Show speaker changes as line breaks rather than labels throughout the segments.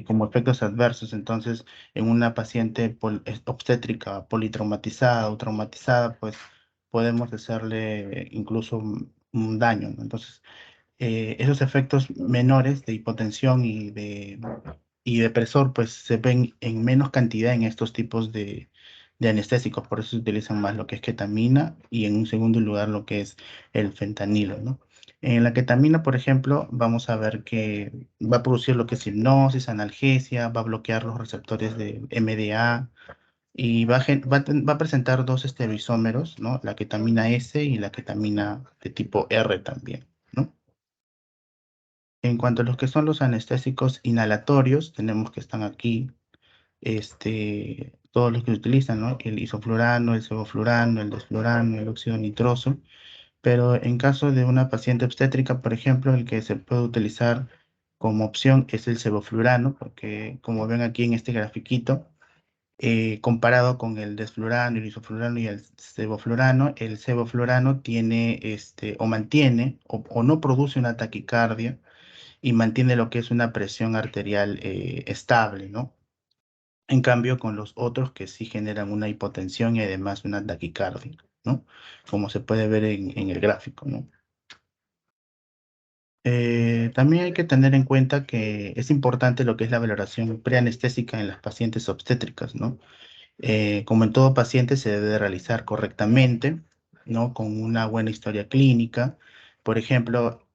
como efectos adversos. Entonces, en una paciente obstétrica politraumatizada o traumatizada, pues podemos hacerle incluso un daño, ¿no? Entonces, esos efectos menores de hipotensión y depresor, pues se ven en menos cantidad en estos tipos de anestésicos, por eso se utilizan más lo que es ketamina y en un segundo lugar lo que es el fentanilo, ¿no? En la ketamina, por ejemplo, vamos a ver que va a producir lo que es hipnosis, analgesia, va a bloquear los receptores de MDA y va a presentar dos estereoisómeros, ¿no? La ketamina S y la ketamina de tipo R también, ¿no? En cuanto a los que son los anestésicos inhalatorios, tenemos que están aquí, todos los que se utilizan, ¿no? El isoflurano, el sevoflurano, el desflurano, el óxido nitroso. Pero en caso de una paciente obstétrica, por ejemplo, el que se puede utilizar como opción es el sevoflurano, porque como ven aquí en este grafiquito, comparado con el desflurano, el isoflurano y el sevoflurano tiene, o mantiene, o no produce una taquicardia y mantiene lo que es una presión arterial estable, ¿no? En cambio, con los otros que sí generan una hipotensión y además una taquicardia, ¿no? Como se puede ver en el gráfico, ¿no? También hay que tener en cuenta que es importante lo que es la valoración preanestésica en las pacientes obstétricas, ¿no? Como en todo paciente se debe de realizar correctamente, ¿no? Con una buena historia clínica. Por ejemplo,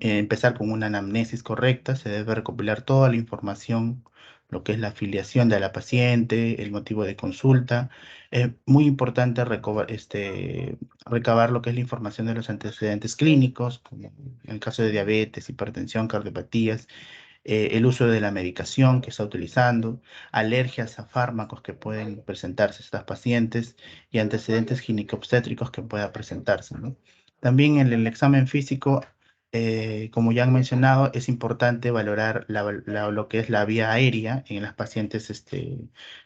empezar con una anamnesis correcta, se debe recopilar toda la información, lo que es la afiliación de la paciente, el motivo de consulta. Es muy importante recabar lo que es la información de los antecedentes clínicos, como en el caso de diabetes, hipertensión, cardiopatías, el uso de la medicación que está utilizando, alergias a fármacos que pueden presentarse a estas pacientes y antecedentes ginecobstétricos que pueda presentarse, ¿no? También en el examen físico, como ya han mencionado, es importante valorar lo que es la vía aérea en las pacientes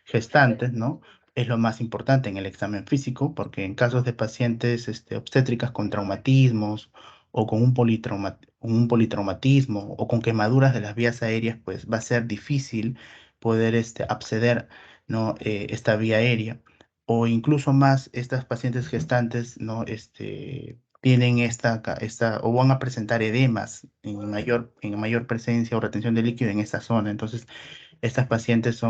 gestantes, ¿no? Es lo más importante en el examen físico, porque en casos de pacientes obstétricas con traumatismos o con un politraumatismo o con quemaduras de las vías aéreas, pues va a ser difícil poder acceder, ¿no? Esta vía aérea. O incluso más, estas pacientes gestantes, ¿no? Tienen o van a presentar edemas en mayor presencia o retención de líquido en esta zona. Entonces, estas pacientes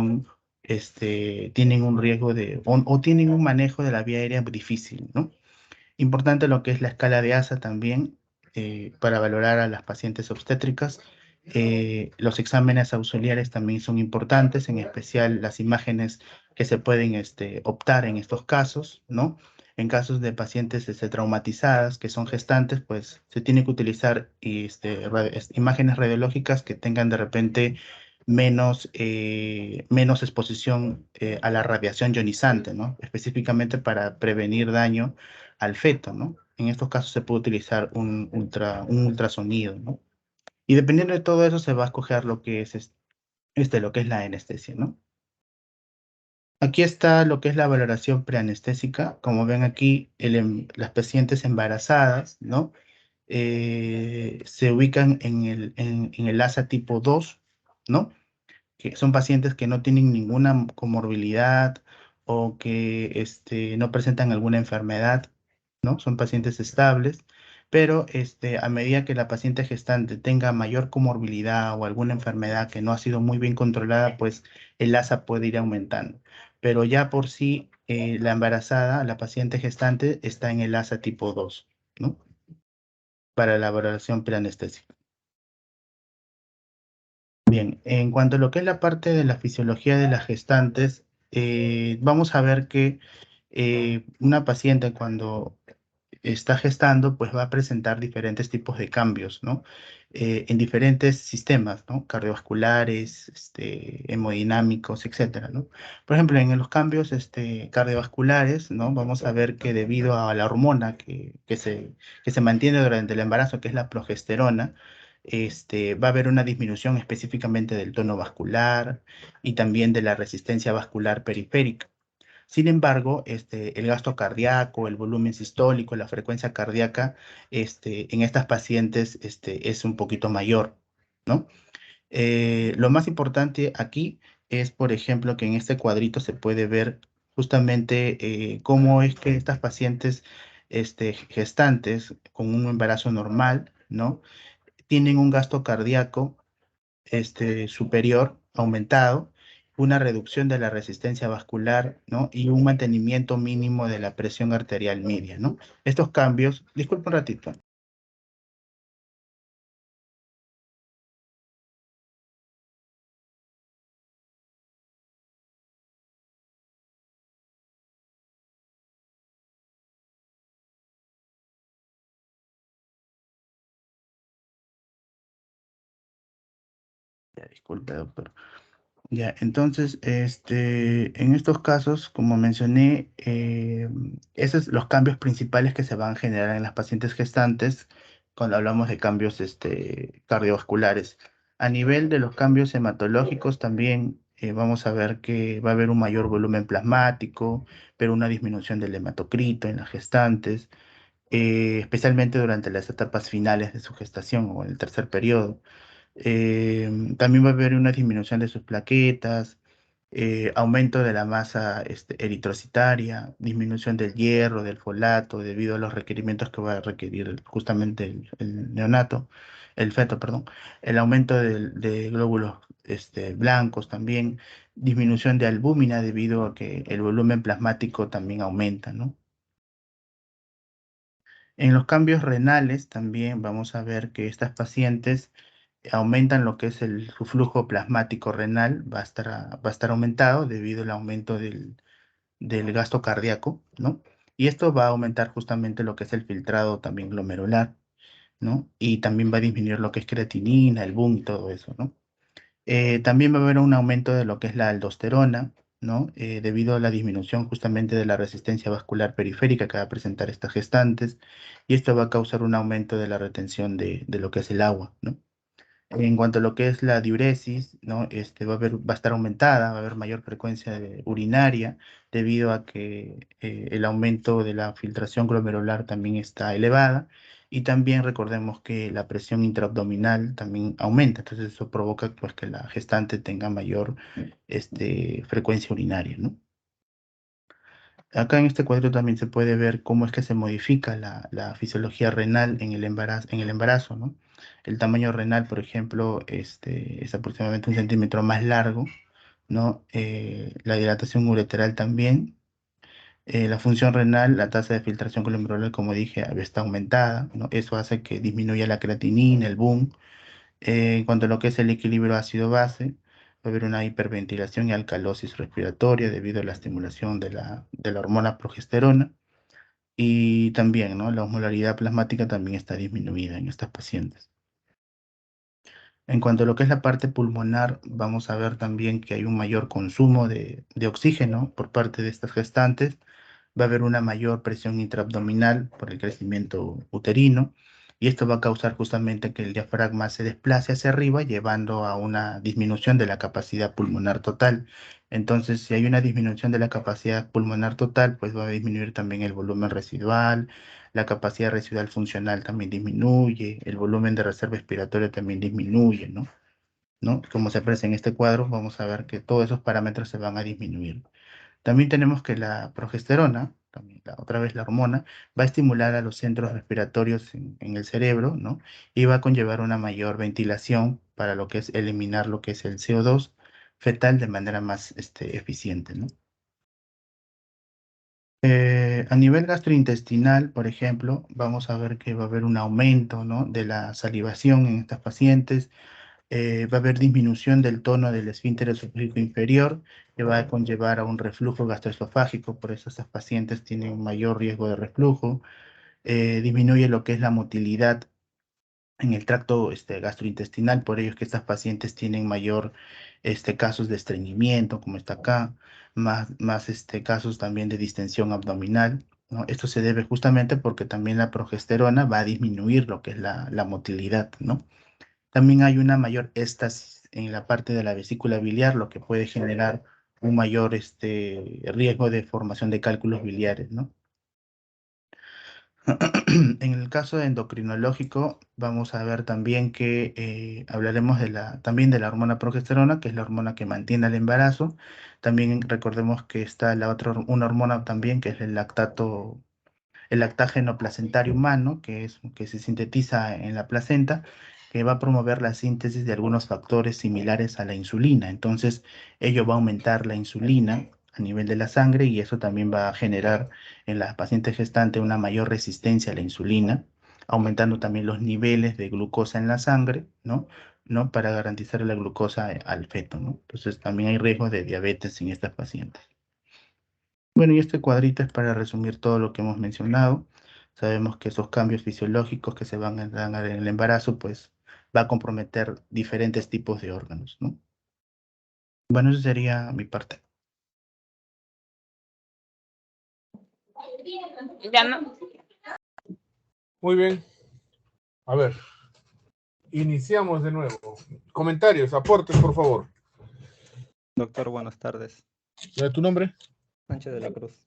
tienen un riesgo o tienen un manejo de la vía aérea difícil, ¿no? Importante lo que es la escala de ASA también para valorar a las pacientes obstétricas. Los exámenes auxiliares también son importantes, en especial las imágenes que se pueden optar en estos casos, ¿no? En casos de pacientes traumatizadas que son gestantes, pues se tiene que utilizar imágenes radiológicas que tengan de repente menos exposición a la radiación ionizante, ¿no? Específicamente para prevenir daño al feto, ¿no? En estos casos se puede utilizar un ultrasonido, ¿no? Y dependiendo de todo eso se va a escoger lo que es lo que es la anestesia, ¿no? Aquí está lo que es la valoración preanestésica. Como ven aquí, las pacientes embarazadas, ¿no? Se ubican en el ASA tipo 2, ¿no? Que son pacientes que no tienen ninguna comorbilidad o que no presentan alguna enfermedad, ¿no? Son pacientes estables, pero a medida que la paciente gestante tenga mayor comorbilidad o alguna enfermedad que no ha sido muy bien controlada, pues el ASA puede ir aumentando. Pero ya por sí, la embarazada, la paciente gestante, está en el ASA tipo 2, ¿no? Para la valoración preanestésica. Bien, en cuanto a lo que es la parte de la fisiología de las gestantes, vamos a ver que una paciente cuando está gestando, pues va a presentar diferentes tipos de cambios, ¿no? En diferentes sistemas, ¿no? Cardiovasculares, hemodinámicos, etcétera, ¿no? Por ejemplo, en los cambios cardiovasculares, ¿no? Vamos a ver que debido a la hormona que se mantiene durante el embarazo, que es la progesterona, va a haber una disminución específicamente del tono vascular y también de la resistencia vascular periférica. Sin embargo, el gasto cardíaco, el volumen sistólico, la frecuencia cardíaca, en estas pacientes, es un poquito mayor, ¿no? Lo más importante aquí es, por ejemplo, que en este cuadrito se puede ver justamente cómo es que estas pacientes gestantes con un embarazo normal, ¿no? Tienen un gasto cardíaco superior, aumentado, una reducción de la resistencia vascular, ¿no? Y un mantenimiento mínimo de la presión arterial media, ¿no? Estos cambios, disculpa un ratito. Ya, disculpe, doctor. Ya, entonces, en estos casos, como mencioné, esos son los cambios principales que se van a generar en las pacientes gestantes cuando hablamos de cambios, cardiovasculares. A nivel de los cambios hematológicos, también vamos a ver que va a haber un mayor volumen plasmático, pero una disminución del hematocrito en las gestantes, especialmente durante las etapas finales de su gestación o en el tercer periodo. También va a haber una disminución de sus plaquetas, aumento de la masa eritrocitaria, disminución del hierro, del folato, debido a los requerimientos que va a requerir justamente el neonato, el feto, perdón, el aumento de glóbulos blancos también, disminución de albúmina debido a que el volumen plasmático también aumenta, ¿no? En los cambios renales también vamos a ver que estas pacientes aumentan lo que es su flujo plasmático renal, va a estar aumentado debido al aumento del gasto cardíaco, ¿no? Y esto va a aumentar justamente lo que es el filtrado también glomerular, ¿no? Y también va a disminuir lo que es creatinina, el BUN y todo eso, ¿no? También va a haber un aumento de lo que es la aldosterona, ¿no? Debido a la disminución justamente de la resistencia vascular periférica que va a presentar estas gestantes, y esto va a causar un aumento de la retención de lo que es el agua, ¿no? En cuanto a lo que es la diuresis, ¿no? Va a estar aumentada, va a haber mayor frecuencia urinaria debido a que el aumento de la filtración glomerular también está elevada, y también recordemos que la presión intraabdominal también aumenta, entonces eso provoca pues que la gestante tenga mayor frecuencia urinaria, ¿no? Acá en este cuadro también se puede ver cómo es que se modifica la fisiología renal en el embarazo, ¿no? El tamaño renal, por ejemplo, es aproximadamente 1 centímetro más largo, ¿no? La dilatación ureteral también. La función renal, la tasa de filtración glomerular, como dije, está aumentada, ¿no? Eso hace que disminuya la creatinina, el BUN. En cuanto a lo que es el equilibrio ácido-base, va a haber una hiperventilación y alcalosis respiratoria debido a la estimulación de la hormona progesterona. Y también, ¿no? La osmolaridad plasmática también está disminuida en estas pacientes. En cuanto a lo que es la parte pulmonar, vamos a ver también que hay un mayor consumo de oxígeno por parte de estas gestantes. Va a haber una mayor presión intraabdominal por el crecimiento uterino, y esto va a causar justamente que el diafragma se desplace hacia arriba, llevando a una disminución de la capacidad pulmonar total. Entonces, si hay una disminución de la capacidad pulmonar total, pues va a disminuir también el volumen residual, la capacidad residual funcional también disminuye, el volumen de reserva respiratoria también disminuye, ¿no? ¿No? Como se aprecia en este cuadro, vamos a ver que todos esos parámetros se van a disminuir. También tenemos que la progesterona, también otra vez la hormona, va a estimular a los centros respiratorios en el cerebro, ¿no? Y va a conllevar una mayor ventilación para lo que es eliminar lo que es el CO2 fetal de manera más eficiente, ¿no? A nivel gastrointestinal, por ejemplo, vamos a ver que va a haber un aumento, ¿no? De la salivación en estas pacientes. Va a haber disminución del tono del esfínter esofágico inferior, que va a conllevar a un reflujo gastroesofágico, por eso estas pacientes tienen un mayor riesgo de reflujo. Disminuye lo que es la motilidad en el tracto gastrointestinal, por ello es que estas pacientes tienen mayor casos de estreñimiento, como está acá, más casos también de distensión abdominal, ¿no? Esto se debe justamente porque también la progesterona va a disminuir lo que es la motilidad, ¿no? También hay una mayor éstasis en la parte de la vesícula biliar, lo que puede generar un mayor riesgo de formación de cálculos biliares, ¿no? En el caso endocrinológico, vamos a ver también que hablaremos también de la hormona progesterona, que es la hormona que mantiene el embarazo. También recordemos que está una hormona también, que es el lactágeno placentario humano, que se sintetiza en la placenta, que va a promover la síntesis de algunos factores similares a la insulina. Entonces, ello va a aumentar la insulina a nivel de la sangre y eso también va a generar en la paciente gestante una mayor resistencia a la insulina, aumentando también los niveles de glucosa en la sangre, ¿no? ¿No? Para garantizar la glucosa al feto, ¿no? Entonces, también hay riesgo de diabetes en estas pacientes. Bueno, y este cuadrito es para resumir todo lo que hemos mencionado. Sabemos que esos cambios fisiológicos que se van a dar en el embarazo, pues va a comprometer diferentes tipos de órganos, ¿no? Bueno, eso sería mi parte.
Ya no.
Muy bien. A ver. Iniciamos de nuevo. Comentarios, aportes, por favor.
Doctor, buenas tardes.
¿Tu nombre?
Sánchez de la Cruz.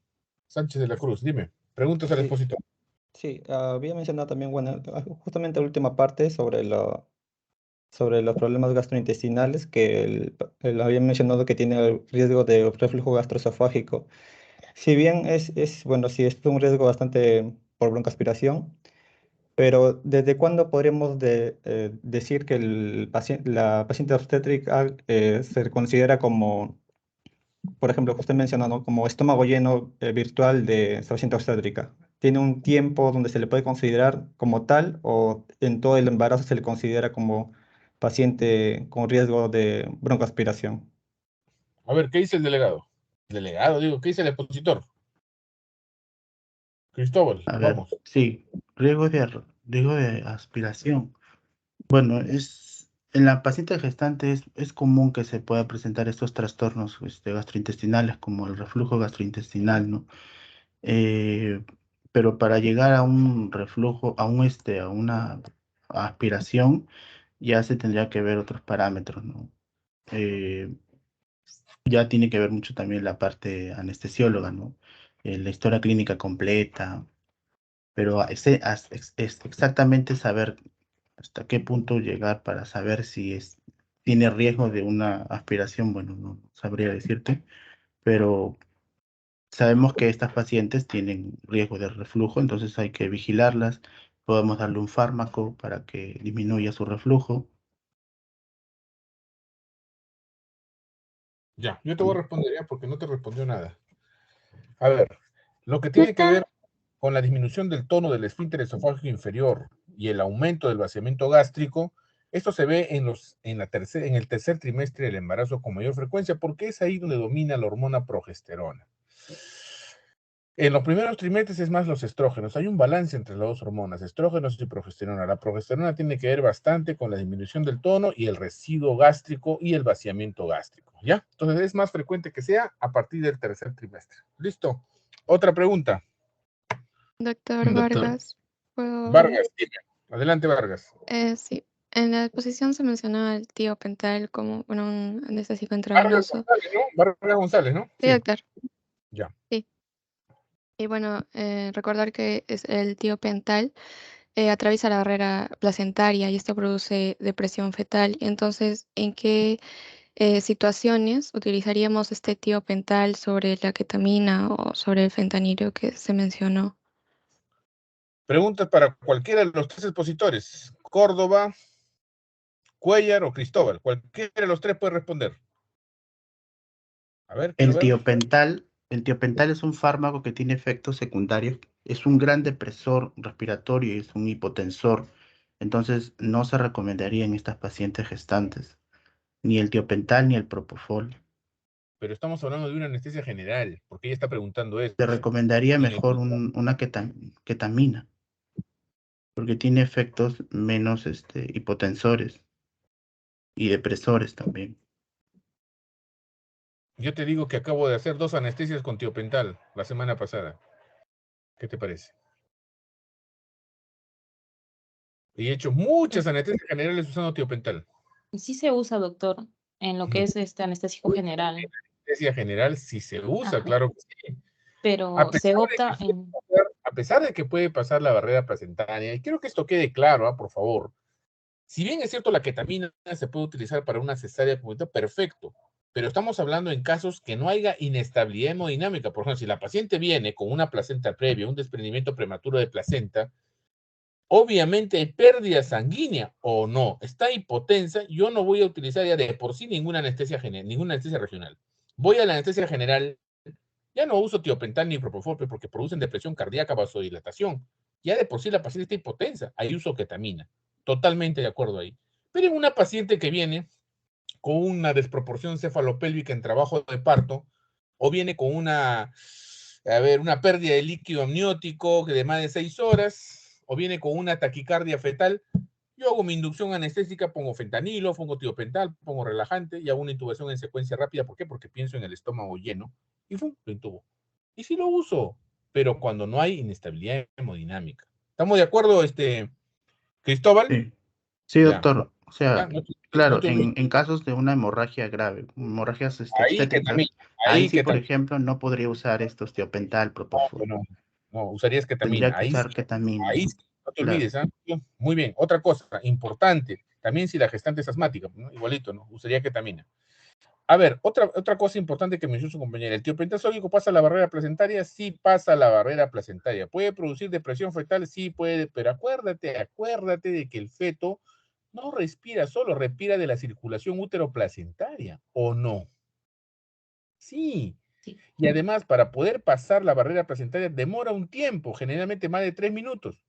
Sánchez de la Cruz. Dime. Preguntas al
Sí.
expositor.
Sí, había mencionado también, bueno, justamente la última parte sobre los problemas gastrointestinales, que él había mencionado que tiene el riesgo de reflujo gastroesofágico. Si bien bueno, sí, es un riesgo bastante por broncoaspiración, pero ¿desde cuándo podríamos decir que la paciente obstétrica se considera como, por ejemplo, que usted mencionó, ¿no? Como estómago lleno virtual de paciente obstétrica? ¿Tiene un tiempo donde se le puede considerar como tal o en todo el embarazo se le considera como paciente con riesgo de broncoaspiración?
A ver, ¿qué dice el delegado? Delegado, digo, ¿qué dice el expositor? Cristóbal,
A ver,
vamos.
sí, riesgo de aspiración. Bueno, en la paciente gestante es común que se pueda presentar estos trastornos gastrointestinales como el reflujo gastrointestinal, ¿no? Eh, pero para llegar a un reflujo, a una aspiración, ya se tendría que ver otros parámetros, ¿no? Eh, ya tiene que ver mucho también la parte anestesióloga, ¿no? La historia clínica completa, pero exactamente saber hasta qué punto llegar para saber si tiene riesgo de una aspiración, bueno, no sabría decirte, pero sabemos que estas pacientes tienen riesgo de reflujo, entonces hay que vigilarlas. Podemos darle un fármaco para que disminuya su reflujo.
Ya, yo te voy a responder ya porque no te respondió nada. A ver, lo que tiene que ver con la disminución del tono del esfínter esofágico inferior y el aumento del vaciamiento gástrico, esto se ve en el tercer trimestre del embarazo con mayor frecuencia porque es ahí donde domina la hormona progesterona. En los primeros trimestres es más los estrógenos. Hay un balance entre las dos hormonas, estrógenos y progesterona. La progesterona tiene que ver bastante con la disminución del tono y el residuo gástrico y el vaciamiento gástrico, ¿ya? Entonces es más frecuente que sea a partir del tercer trimestre. ¿Listo? Otra pregunta.
Doctor Vargas, ¿puedo?
Vargas, dime. Adelante, Vargas.
Sí, en la exposición se mencionaba el tiopental como bueno, un anestésico
Vargas
intravenoso.
González, ¿no? Vargas González, ¿no?
Sí, doctor.
Ya.
Sí. Y bueno, recordar que es el tiopental atraviesa la barrera placentaria y esto produce depresión fetal. Entonces, ¿en qué situaciones utilizaríamos este tiopental sobre la ketamina o sobre el fentanilo que se mencionó?
Preguntas para cualquiera de los tres expositores. Córdoba, Cuellar o Cristóbal. Cualquiera de los tres puede responder. A ver, quiero ver.
El tiopental es un fármaco que tiene efectos secundarios. Es un gran depresor respiratorio y es un hipotensor. Entonces, no se recomendaría en estas pacientes gestantes, ni el tiopental ni el propofol.
Pero estamos hablando de una anestesia general, porque ella está preguntando eso.
Se recomendaría
En el-
mejor una ketamina, porque tiene efectos menos hipotensores y depresores también.
Yo te digo que acabo de hacer 2 anestesias con tiopental la semana pasada. ¿Qué te parece? Y he hecho muchas anestesias generales usando tiopental.
Sí se usa, doctor, en lo que es anestésico
En
general,
anestesia general sí se usa,
Ajá.
claro que sí. A
pero se
pesar de
opta
que
en...
pesar de que puede pasar la barrera placentaria, y quiero que esto quede claro, por favor, si bien es cierto la ketamina se puede utilizar para una cesárea comunitaria, perfecto, pero estamos hablando en casos que no haya inestabilidad hemodinámica. Por ejemplo, si la paciente viene con una placenta previa, un desprendimiento prematuro de placenta, obviamente hay pérdida sanguínea o no, está hipotensa, yo no voy a utilizar ya de por sí ninguna anestesia regional. Voy a la anestesia general, ya no uso tiopental ni propofol porque producen depresión cardíaca, vasodilatación. Ya de por sí la paciente está hipotensa, ahí uso ketamina. Totalmente de acuerdo ahí. Pero en una paciente que viene con una desproporción cefalopélvica en trabajo de parto, o viene con una pérdida de líquido amniótico de más de 6 horas, o viene con una taquicardia fetal, yo hago mi inducción anestésica, pongo fentanilo, pongo tiopental, pongo relajante y hago una intubación en secuencia rápida. ¿Por qué? Porque pienso en el estómago lleno y ¡fum! Lo intubo. Y sí lo uso, pero cuando no hay inestabilidad hemodinámica. ¿Estamos de acuerdo, Cristóbal?
Sí, sí,
Ya.
doctor. O
Ya,
sea,
no
claro,
te olvides.
en casos de una hemorragia grave, hemorragias
Ahí que también,
obstétricas, ahí
ahí
sí,
que
por
también.
ejemplo, no podría usar estos tiopental, propofol.
No, no, usarías
Tendría
ketamina.
que usar ketamina,
Ahí sí, no te
claro.
olvides, ¿ah? Muy bien, otra cosa importante, también si la gestante es asmática, ¿no? Igualito, ¿no? Usaría ketamina. A ver, otra cosa importante que mencionó su compañera, ¿el tiopental sódico pasa la barrera placentaria? Sí pasa la barrera placentaria. ¿Puede producir depresión fetal? Sí puede, pero acuérdate de que el feto no respira solo, respira de la circulación útero-placentaria, ¿o no? Sí.
Sí.
Y además, para poder pasar la barrera placentaria demora un tiempo, generalmente más de 3 minutos.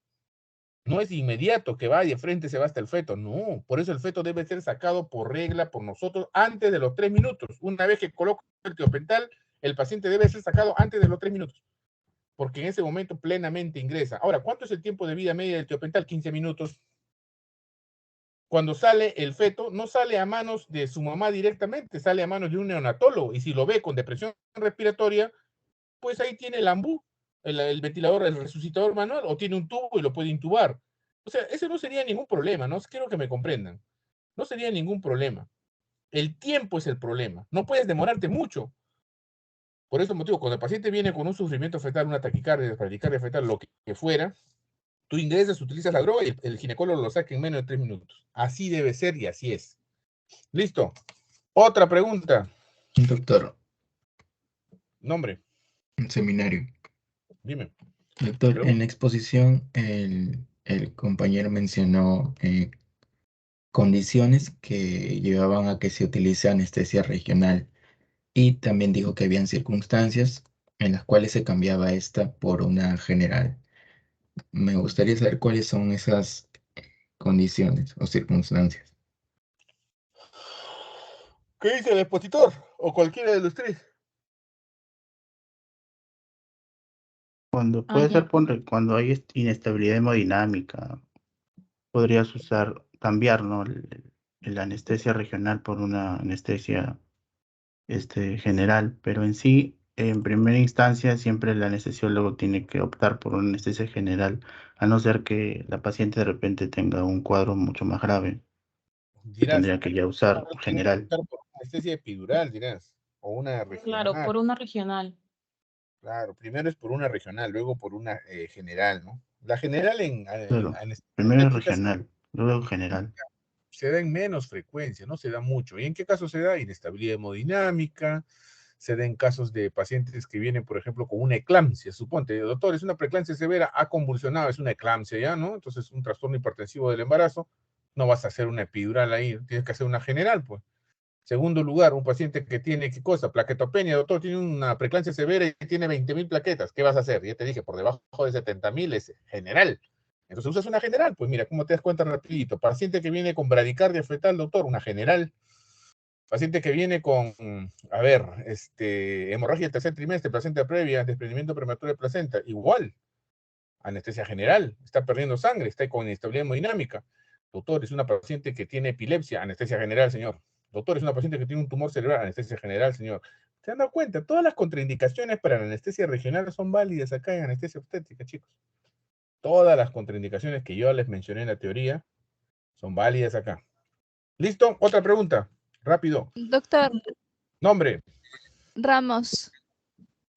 No es inmediato que vaya de frente, se va hasta el feto. No, por eso el feto debe ser sacado por regla por nosotros antes de los 3 minutos. Una vez que coloco el tiopental, el paciente debe ser sacado antes de los 3 minutos, porque en ese momento plenamente ingresa. Ahora, ¿cuánto es el tiempo de vida media del tiopental? 15 minutos. Cuando sale el feto, no sale a manos de su mamá directamente, sale a manos de un neonatólogo. Y si lo ve con depresión respiratoria, pues ahí tiene el AMBU, el ventilador, el resucitador manual, o tiene un tubo y lo puede intubar. O sea, ese no sería ningún problema, ¿no? Quiero que me comprendan. No sería ningún problema. El tiempo es el problema. No puedes demorarte mucho. Por ese motivo, cuando el paciente viene con un sufrimiento fetal, una taquicardia, bradicardia fetal, lo que fuera, tú ingresas, utilizas la droga y el ginecólogo lo saca en menos de 3 minutos. Así debe ser y así es. Listo. Otra pregunta.
Doctor,
Nombre,
un seminario.
dime.
Doctor, en
Pregunta.
la exposición el compañero mencionó condiciones que llevaban a que se utilice anestesia regional y también dijo que habían circunstancias en las cuales se cambiaba esta por una general. Me gustaría saber cuáles son esas condiciones o circunstancias.
¿Qué dice el expositor? O cualquiera de los tres.
Cuando
Ah,
puede
ya.
ser cuando hay inestabilidad hemodinámica, podrías cambiar, ¿no? La anestesia regional por una anestesia general, pero en sí, en primera instancia, siempre el anestesiólogo tiene que optar por una anestesia general, a no ser que la paciente de repente tenga un cuadro mucho más grave, que
Dirás,
tendría que ya usar
tiene que
general.
optar por una anestesia epidural, dirás, o una
Claro,
regional.
por una regional.
Claro, primero es por una regional, luego por una general, ¿no? La general en
Claro,
anestesia
primero
estética
regional, luego general.
se da en menos frecuencia, no se da mucho. ¿Y en qué caso se da? Inestabilidad hemodinámica, se da en casos de pacientes que vienen, por ejemplo, con una eclampsia. Suponte, doctor, es una preeclampsia severa, ha convulsionado, es una eclampsia ya, ¿no? Entonces, un trastorno hipertensivo del embarazo, no vas a hacer una epidural ahí, tienes que hacer una general, pues. Segundo lugar, un paciente que tiene, ¿qué cosa? Plaquetopenia, doctor, tiene una preeclampsia severa y tiene 20.000 plaquetas. ¿Qué vas a hacer? Ya te dije, por debajo de 70.000 es general. Entonces usas una general, pues mira, ¿cómo te das cuenta rapidito? Paciente que viene con bradicardia fetal, doctor, una general. Paciente que viene con, hemorragia del tercer trimestre, placenta previa, desprendimiento prematuro de placenta, igual, anestesia general, está perdiendo sangre, está con inestabilidad hemodinámica. Doctor, es una paciente que tiene epilepsia, anestesia general, señor. Doctor, es una paciente que tiene un tumor cerebral, anestesia general, señor. ¿Se han dado cuenta? Todas las contraindicaciones para la anestesia regional son válidas acá en anestesia obstétrica, chicos. Todas las contraindicaciones que yo les mencioné en la teoría son válidas acá. ¿Listo? Otra pregunta. Rápido.
Doctor
Nombre.
Ramos,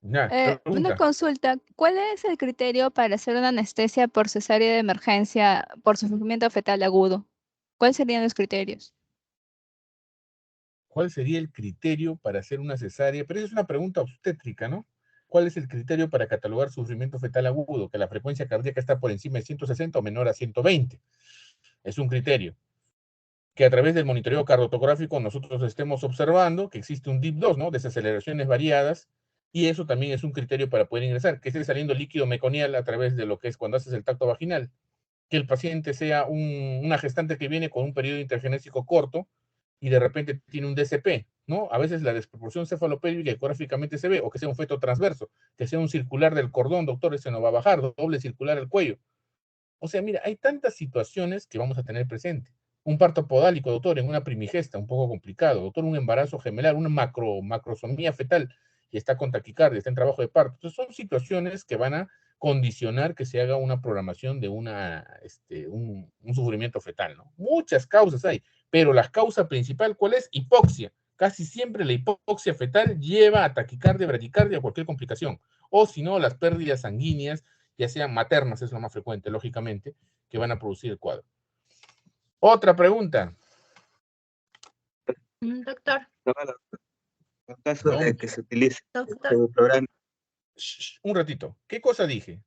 Ya,
Una
pregunta.
consulta, ¿cuál es el criterio para hacer una anestesia por cesárea de emergencia por sufrimiento fetal agudo? ¿Cuáles serían los criterios?
¿Cuál sería el criterio para hacer una cesárea? Pero esa es una pregunta obstétrica, ¿no? ¿Cuál es el criterio para catalogar sufrimiento fetal agudo? Que la frecuencia cardíaca está por encima de 160 o menor a 120. Es un criterio. Que a través del monitoreo cardiotográfico nosotros estemos observando que existe un DIP2, ¿no? Desaceleraciones variadas, y eso también es un criterio para poder ingresar, que esté saliendo líquido meconial a través de lo que es cuando haces el tacto vaginal, que el paciente sea una gestante que viene con un periodo intergenésico corto y de repente tiene un DCP, ¿no? A veces la desproporción cefalopélvica ecográficamente se ve, o que sea un feto transverso, que sea un circular del cordón, doctor, ese no va a bajar, doble circular el cuello. O sea, mira, hay tantas situaciones que vamos a tener presente. Un parto podálico, doctor, en una primigesta, un poco complicado. Doctor, un embarazo gemelar, una macrosomía fetal y está con taquicardia, está en trabajo de parto. Entonces, son situaciones que van a condicionar que se haga una programación de un sufrimiento fetal, ¿no? Muchas causas hay, pero la causa principal, ¿cuál es? Hipoxia. Casi siempre la hipoxia fetal lleva a taquicardia, bradicardia o cualquier complicación. O si no, las pérdidas sanguíneas, ya sean maternas, es lo más frecuente, lógicamente, que van a producir el cuadro. Otra pregunta.
Doctor,
En caso
No,
de que se utilice
doctor,
el programa,
un ratito. ¿Qué cosa dije?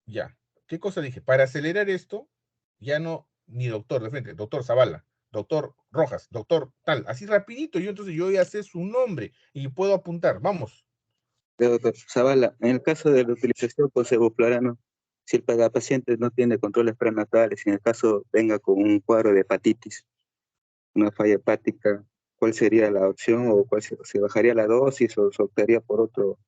Ya. ¿Qué cosa dije? Para acelerar esto, ya no, ni doctor de frente, doctor Zavala, doctor Rojas, doctor tal, así rapidito, entonces yo ya sé su nombre y puedo apuntar. Vamos.
doctor Zavala, en el caso de la utilización con sevoflurano, si el paciente no tiene controles prenatales, si en el caso venga con un cuadro de hepatitis, una falla hepática, ¿cuál sería la opción o cuál se bajaría la dosis o se optaría por otro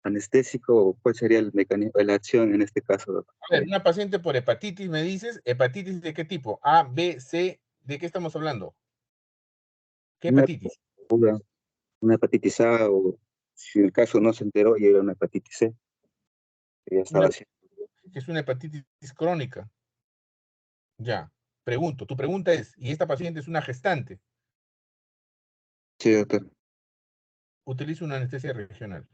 anestésico o cuál sería el mecanismo de la acción en este caso, doctor?
A ver, una paciente por hepatitis, me dices, ¿hepatitis de qué tipo? A, B, C, ¿de qué estamos hablando? ¿Qué
Una,
hepatitis?
una hepatitis A o si el caso no se enteró y era una hepatitis C, que ya estaba
Una,
así.
que es una hepatitis crónica. Ya. Pregunto, tu pregunta es, ¿y esta paciente es una gestante?
Sí, doctor.
Utiliza una anestesia regional.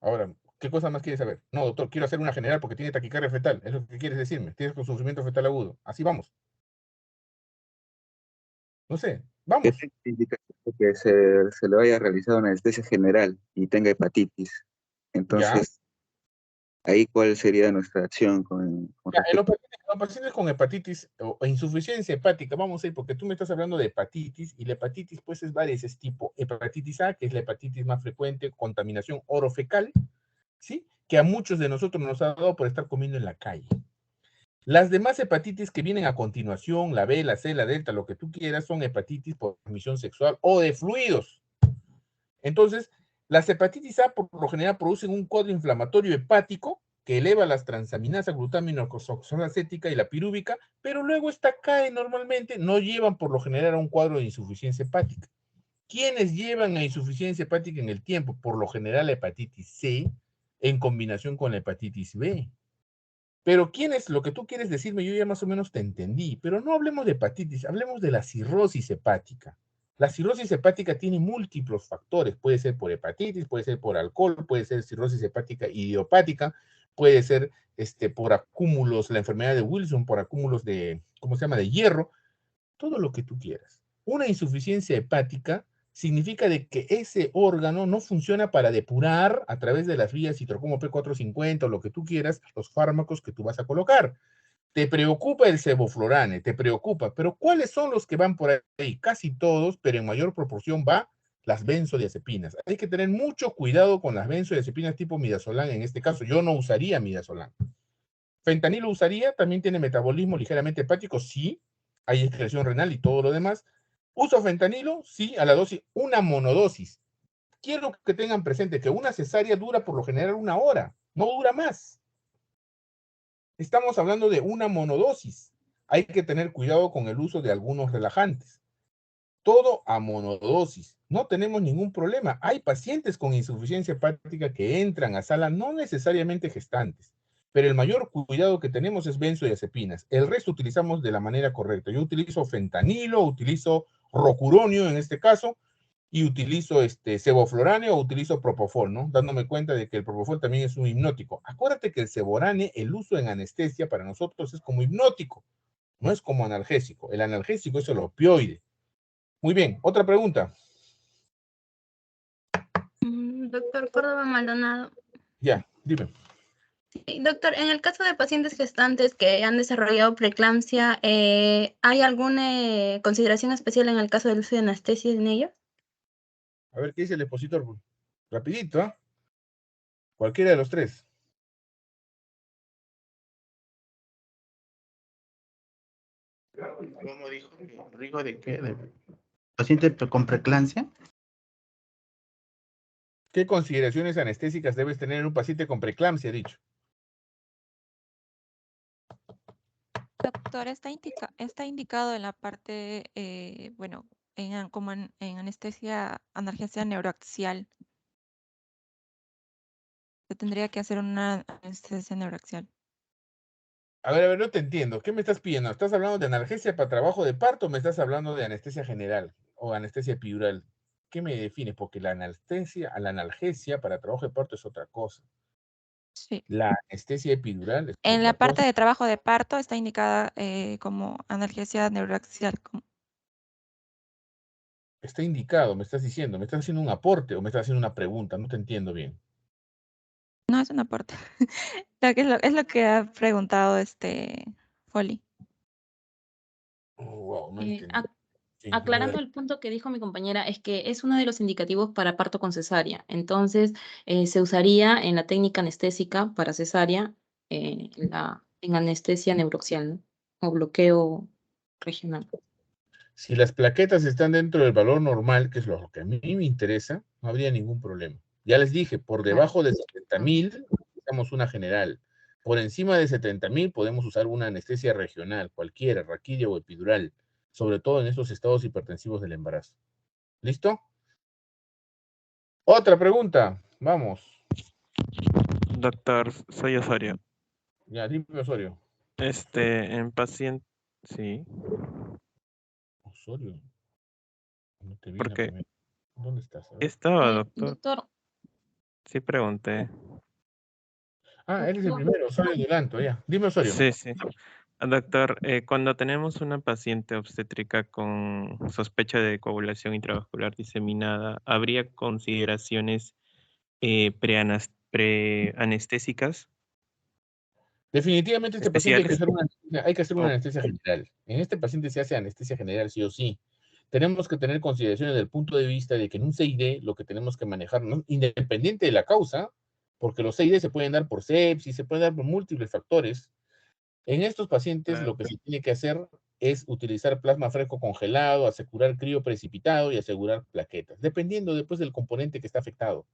Ahora, ¿qué cosa más quieres saber? No, doctor, quiero hacer una general porque tiene taquicardia fetal. Es lo que quieres decirme. Tienes con sufrimiento fetal agudo. Así vamos. No sé,
¿Qué
vamos.
indica que se le vaya a realizar una anestesia general y tenga hepatitis?
Ya.
Entonces, ahí cuál sería nuestra acción con
Ya, en
respecto
los pacientes con hepatitis o insuficiencia hepática, vamos a ir, porque tú me estás hablando de hepatitis, y la hepatitis, pues, es varias, es tipo hepatitis A, que es la hepatitis más frecuente, contaminación orofecal, ¿sí? Que a muchos de nosotros nos ha dado por estar comiendo en la calle. Las demás hepatitis que vienen a continuación, la B, la C, la delta, lo que tú quieras, son hepatitis por transmisión sexual o de fluidos. Entonces, las hepatitis A por lo general producen un cuadro inflamatorio hepático que eleva las transaminasas, glutaminoxoxona acética y la pirúvica, pero luego esta cae normalmente, no llevan por lo general a un cuadro de insuficiencia hepática. ¿Quiénes llevan a insuficiencia hepática en el tiempo? Por lo general la hepatitis C en combinación con la hepatitis B. Pero ¿quién es lo que tú quieres decirme? Yo ya más o menos te entendí, pero no hablemos de hepatitis, hablemos de la cirrosis hepática. La cirrosis hepática tiene múltiples factores, puede ser por hepatitis, puede ser por alcohol, puede ser cirrosis hepática idiopática, puede ser por acúmulos, la enfermedad de Wilson, por acúmulos de, ¿cómo se llama?, de hierro, todo lo que tú quieras. Una insuficiencia hepática significa de que ese órgano no funciona para depurar a través de las vías citrocromo P450 o lo que tú quieras, los fármacos que tú vas a colocar. Te preocupa el sevoflurane, te preocupa, pero ¿cuáles son los que van por ahí? Casi todos, pero en mayor proporción va las benzodiazepinas. Hay que tener mucho cuidado con las benzodiazepinas tipo midazolam. En este caso, yo no usaría midazolam. Fentanilo usaría, también tiene metabolismo ligeramente hepático, sí, hay excreción renal y todo lo demás. ¿Uso fentanilo? Sí, a la dosis, una monodosis. Quiero que tengan presente que una cesárea dura por lo general 1 hora, no dura más. Estamos hablando de una monodosis. Hay que tener cuidado con el uso de algunos relajantes. Todo a monodosis. No tenemos ningún problema. Hay pacientes con insuficiencia hepática que entran a sala, no necesariamente gestantes, pero el mayor cuidado que tenemos es benzodiazepinas. El resto utilizamos de la manera correcta. Yo utilizo fentanilo, utilizo rocuronio en este caso, y utilizo sevoflurane o utilizo propofol, ¿no? Dándome cuenta de que el propofol también es un hipnótico. Acuérdate que el seborane, el uso en anestesia para nosotros es como hipnótico, no es como analgésico. El analgésico es el opioide. Muy bien, otra pregunta.
Doctor Córdoba Maldonado.
Ya, dime.
Doctor, en el caso de pacientes gestantes que han desarrollado preeclampsia, ¿hay alguna consideración especial en el caso del uso de anestesia en ellos?
A ver, ¿qué dice el expositor? Rapidito, ¿ah? Cualquiera de los tres.
¿Cómo dijo? ¿Riesgo de qué? ¿De paciente con preeclampsia?
¿Qué consideraciones anestésicas debes tener en un paciente con preeclampsia, dicho?
Doctor, está indicado en la parte, bueno, como en anestesia, analgesia neuroaxial. Se tendría que hacer una anestesia neuroaxial.
A ver, no te entiendo. ¿Qué me estás pidiendo? ¿Estás hablando de analgesia para trabajo de parto o me estás hablando de anestesia general o anestesia epidural? ¿Qué me defines? Porque la analgesia para trabajo de parto es otra cosa.
Sí.
La anestesia epidural es
En
otra
la parte
cosa.
de trabajo de parto está indicada como analgesia neuroaxial.
Está indicado, me estás diciendo. ¿Me estás haciendo un aporte o me estás haciendo una pregunta? No te entiendo bien.
No es un aporte. Es lo que ha preguntado Foley.
Oh, wow, no entendí. Sí, a
Aclarando
ver.
el punto que dijo mi compañera, es que es uno de los indicativos para parto con cesárea. Entonces, se usaría en la técnica anestésica para cesárea en anestesia neuroaxial, ¿no? O bloqueo regional.
Si las plaquetas están dentro del valor normal, que es lo que a mí me interesa, no habría ningún problema. Ya les dije, por debajo de 70.000, usamos una general. Por encima de 70.000 podemos usar una anestesia regional, cualquiera, raquidia o epidural, sobre todo en estos estados hipertensivos del embarazo. ¿Listo? Otra pregunta, vamos.
Doctor, soy Osorio.
Ya, dime, Osorio.
En paciente, sí.
Osorio. No te vi
¿Por
la
qué?
primera. ¿Dónde estás? A ver.
Estaba, doctor.
Doctor,
Sí, pregunté.
Ah, él es el primero, Osorio Duranto, ya. Dime, Osorio.
Sí, sí. Doctor, cuando tenemos una paciente obstétrica con sospecha de coagulación intravascular diseminada, ¿habría consideraciones preanestésicas?
Definitivamente este paciente hay que hacer una
Oh.
anestesia general. En este paciente se hace anestesia general sí o sí. Tenemos que tener consideraciones del punto de vista de que en un CID lo que tenemos que manejar, ¿no? Independiente de la causa, porque los CID se pueden dar por sepsis, se pueden dar por múltiples factores. En estos pacientes
Claro.
lo que se tiene que hacer es utilizar plasma fresco congelado, asegurar crío precipitado y asegurar plaquetas, dependiendo después del componente que está afectado.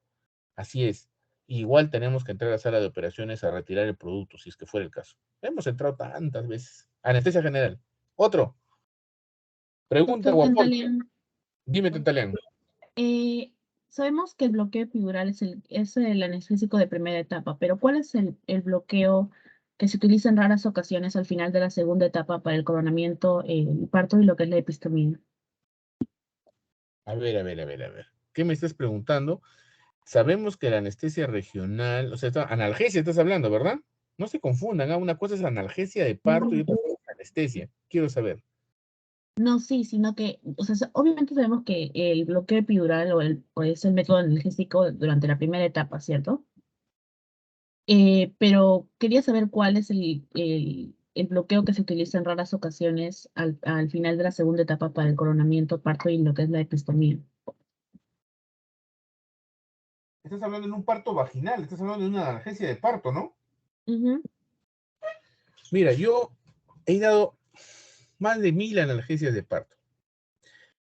Así es. Igual tenemos que entrar a la sala de operaciones a retirar el producto, si es que fuera el caso. Hemos entrado tantas veces. Anestesia general. Otro. Pregunta,
Doctor
Guapol.
Tantalian,
Dime, Tantalian.
sabemos que el bloqueo epidural es el anestésico de primera etapa, pero ¿cuál es el bloqueo que se utiliza en raras ocasiones al final de la segunda etapa para el coronamiento, el parto y lo que es la epistomía?
A ver. ¿Qué me estás preguntando? Sabemos que la anestesia regional, o sea, analgesia estás hablando, ¿verdad? No se confundan, una cosa es analgesia de parto y otra cosa es anestesia. Quiero saber.
No, sí, sino que, o sea, obviamente sabemos que el bloqueo epidural o es el método analgésico durante la primera etapa, ¿cierto? Pero quería saber cuál es el bloqueo que se utiliza en raras ocasiones al final de la segunda etapa para el coronamiento, parto y lo que es la epistomía.
Estás hablando de un parto vaginal, estás hablando de una analgesia de parto, ¿no? Mira, yo he dado más de 1.000 analgesias de parto.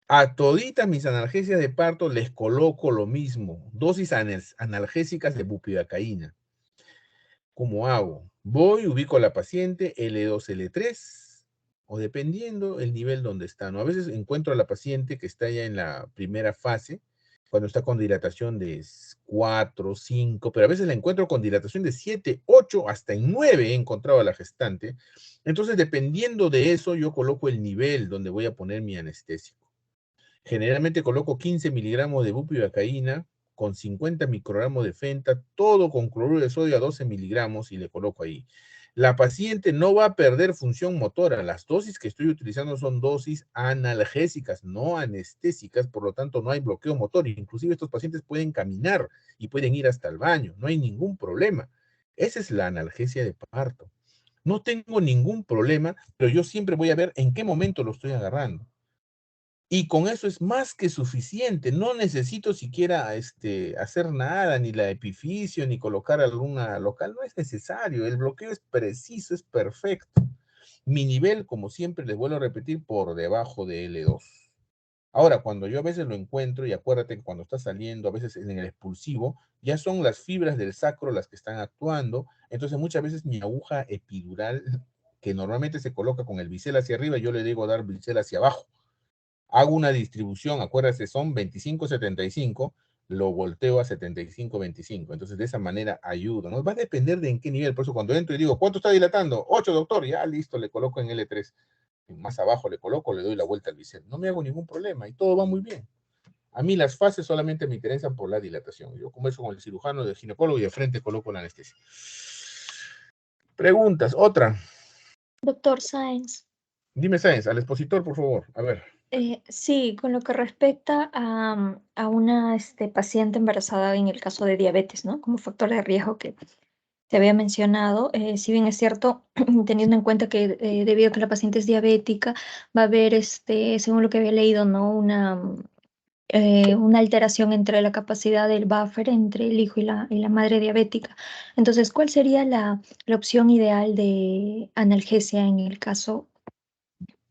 A toditas mis analgesias de parto les coloco lo mismo, dosis analgésicas de bupivacaína. ¿Cómo hago? Voy, ubico a la paciente L2, L3, o dependiendo el nivel donde está, ¿no? A veces encuentro a la paciente que está ya en la primera fase, cuando está con dilatación de 4, 5, pero a veces la encuentro con dilatación de 7, 8, hasta en 9 he encontrado a la gestante. Entonces, dependiendo de eso, yo coloco el nivel donde voy a poner mi anestésico. Generalmente coloco 15 miligramos de bupivacaína con 50 microgramos de fenta, todo con cloruro de sodio a 12 miligramos y le coloco ahí. La paciente no va a perder función motora. Las dosis que estoy utilizando son dosis analgésicas, no anestésicas, por lo tanto no hay bloqueo motor. Inclusive estos pacientes pueden caminar y pueden ir hasta el baño, no hay ningún problema. Esa es la analgesia de parto. No tengo ningún problema, pero yo siempre voy a ver en qué momento lo estoy agarrando. Y con eso es más que suficiente. No necesito siquiera hacer nada, ni la epificio, ni colocar alguna local. No es necesario. El bloqueo es preciso, es perfecto. Mi nivel, como siempre, les vuelvo a repetir, por debajo de L2. Ahora, cuando yo a veces lo encuentro, y acuérdate que cuando está saliendo, a veces en el expulsivo, ya son las fibras del sacro las que están actuando. Entonces, muchas veces mi aguja epidural, que normalmente se coloca con el bisel hacia arriba, yo le digo dar bisel hacia abajo. Hago una distribución, acuérdense, son 25-75, lo volteo a 75-25. Entonces, de esa manera ayudo, ¿no? Va a depender de en qué nivel. Por eso, cuando entro y digo, ¿cuánto está dilatando? 8, doctor. Ya, listo, le coloco en L3. Más abajo le coloco, le doy la vuelta al bisel. No me hago ningún problema y todo va muy bien. A mí las fases solamente me interesan por la dilatación. Yo converso con el cirujano, el ginecólogo y de frente coloco la anestesia. Preguntas, otra.
Doctor Sáenz,
Dime, Sáenz, al expositor, por favor. A ver.
sí, con lo que respecta a una paciente embarazada en el caso de diabetes, ¿no? Como factor de riesgo que te había mencionado, si bien es cierto, teniendo en cuenta que debido a que la paciente es diabética, va a haber, según lo que había leído, ¿no? Una alteración entre la capacidad del buffer entre el hijo y la madre diabética. Entonces, ¿cuál sería la opción ideal de analgesia en el caso,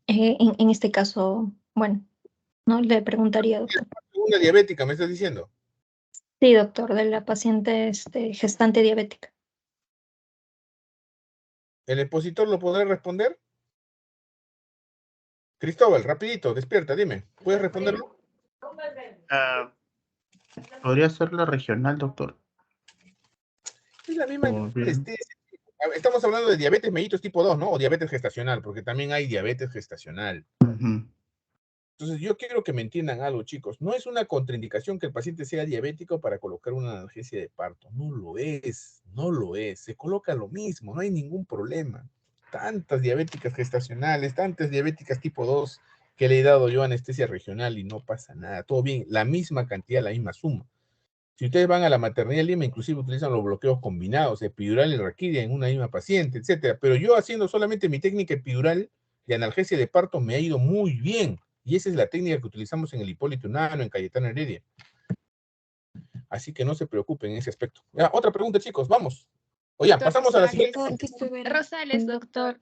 en este caso, bueno, no le preguntaría, doctor?
Una diabética, ¿me estás diciendo?
Sí, doctor, de la paciente gestante diabética.
¿El expositor lo podrá responder? Cristóbal, rapidito, despierta, dime. ¿Puedes responderlo?
¿Podría ser la regional, doctor?
Es la misma
Oh, bien.
anestesia. Estamos hablando de diabetes mellitus tipo 2, ¿no? O diabetes gestacional, porque también hay diabetes gestacional.
Ujú.
Entonces, yo quiero que me entiendan algo, chicos. No es una contraindicación que el paciente sea diabético para colocar una analgesia de parto. No lo es, no lo es. Se coloca lo mismo, no hay ningún problema. Tantas diabéticas gestacionales, tantas diabéticas tipo 2 que le he dado yo anestesia regional y no pasa nada. Todo bien, la misma cantidad, la misma suma. Si ustedes van a la maternidad Lima, inclusive utilizan los bloqueos combinados, epidural y raquidia en una misma paciente, etcétera. Pero yo haciendo solamente mi técnica epidural de analgesia de parto me ha ido muy bien. Y esa es la técnica que utilizamos en el Hipólito Unano, en Cayetano Heredia. Así que no se preocupen en ese aspecto. Ya, otra pregunta, chicos, vamos. Oye, pasamos a la siguiente.
Rosales, doctor.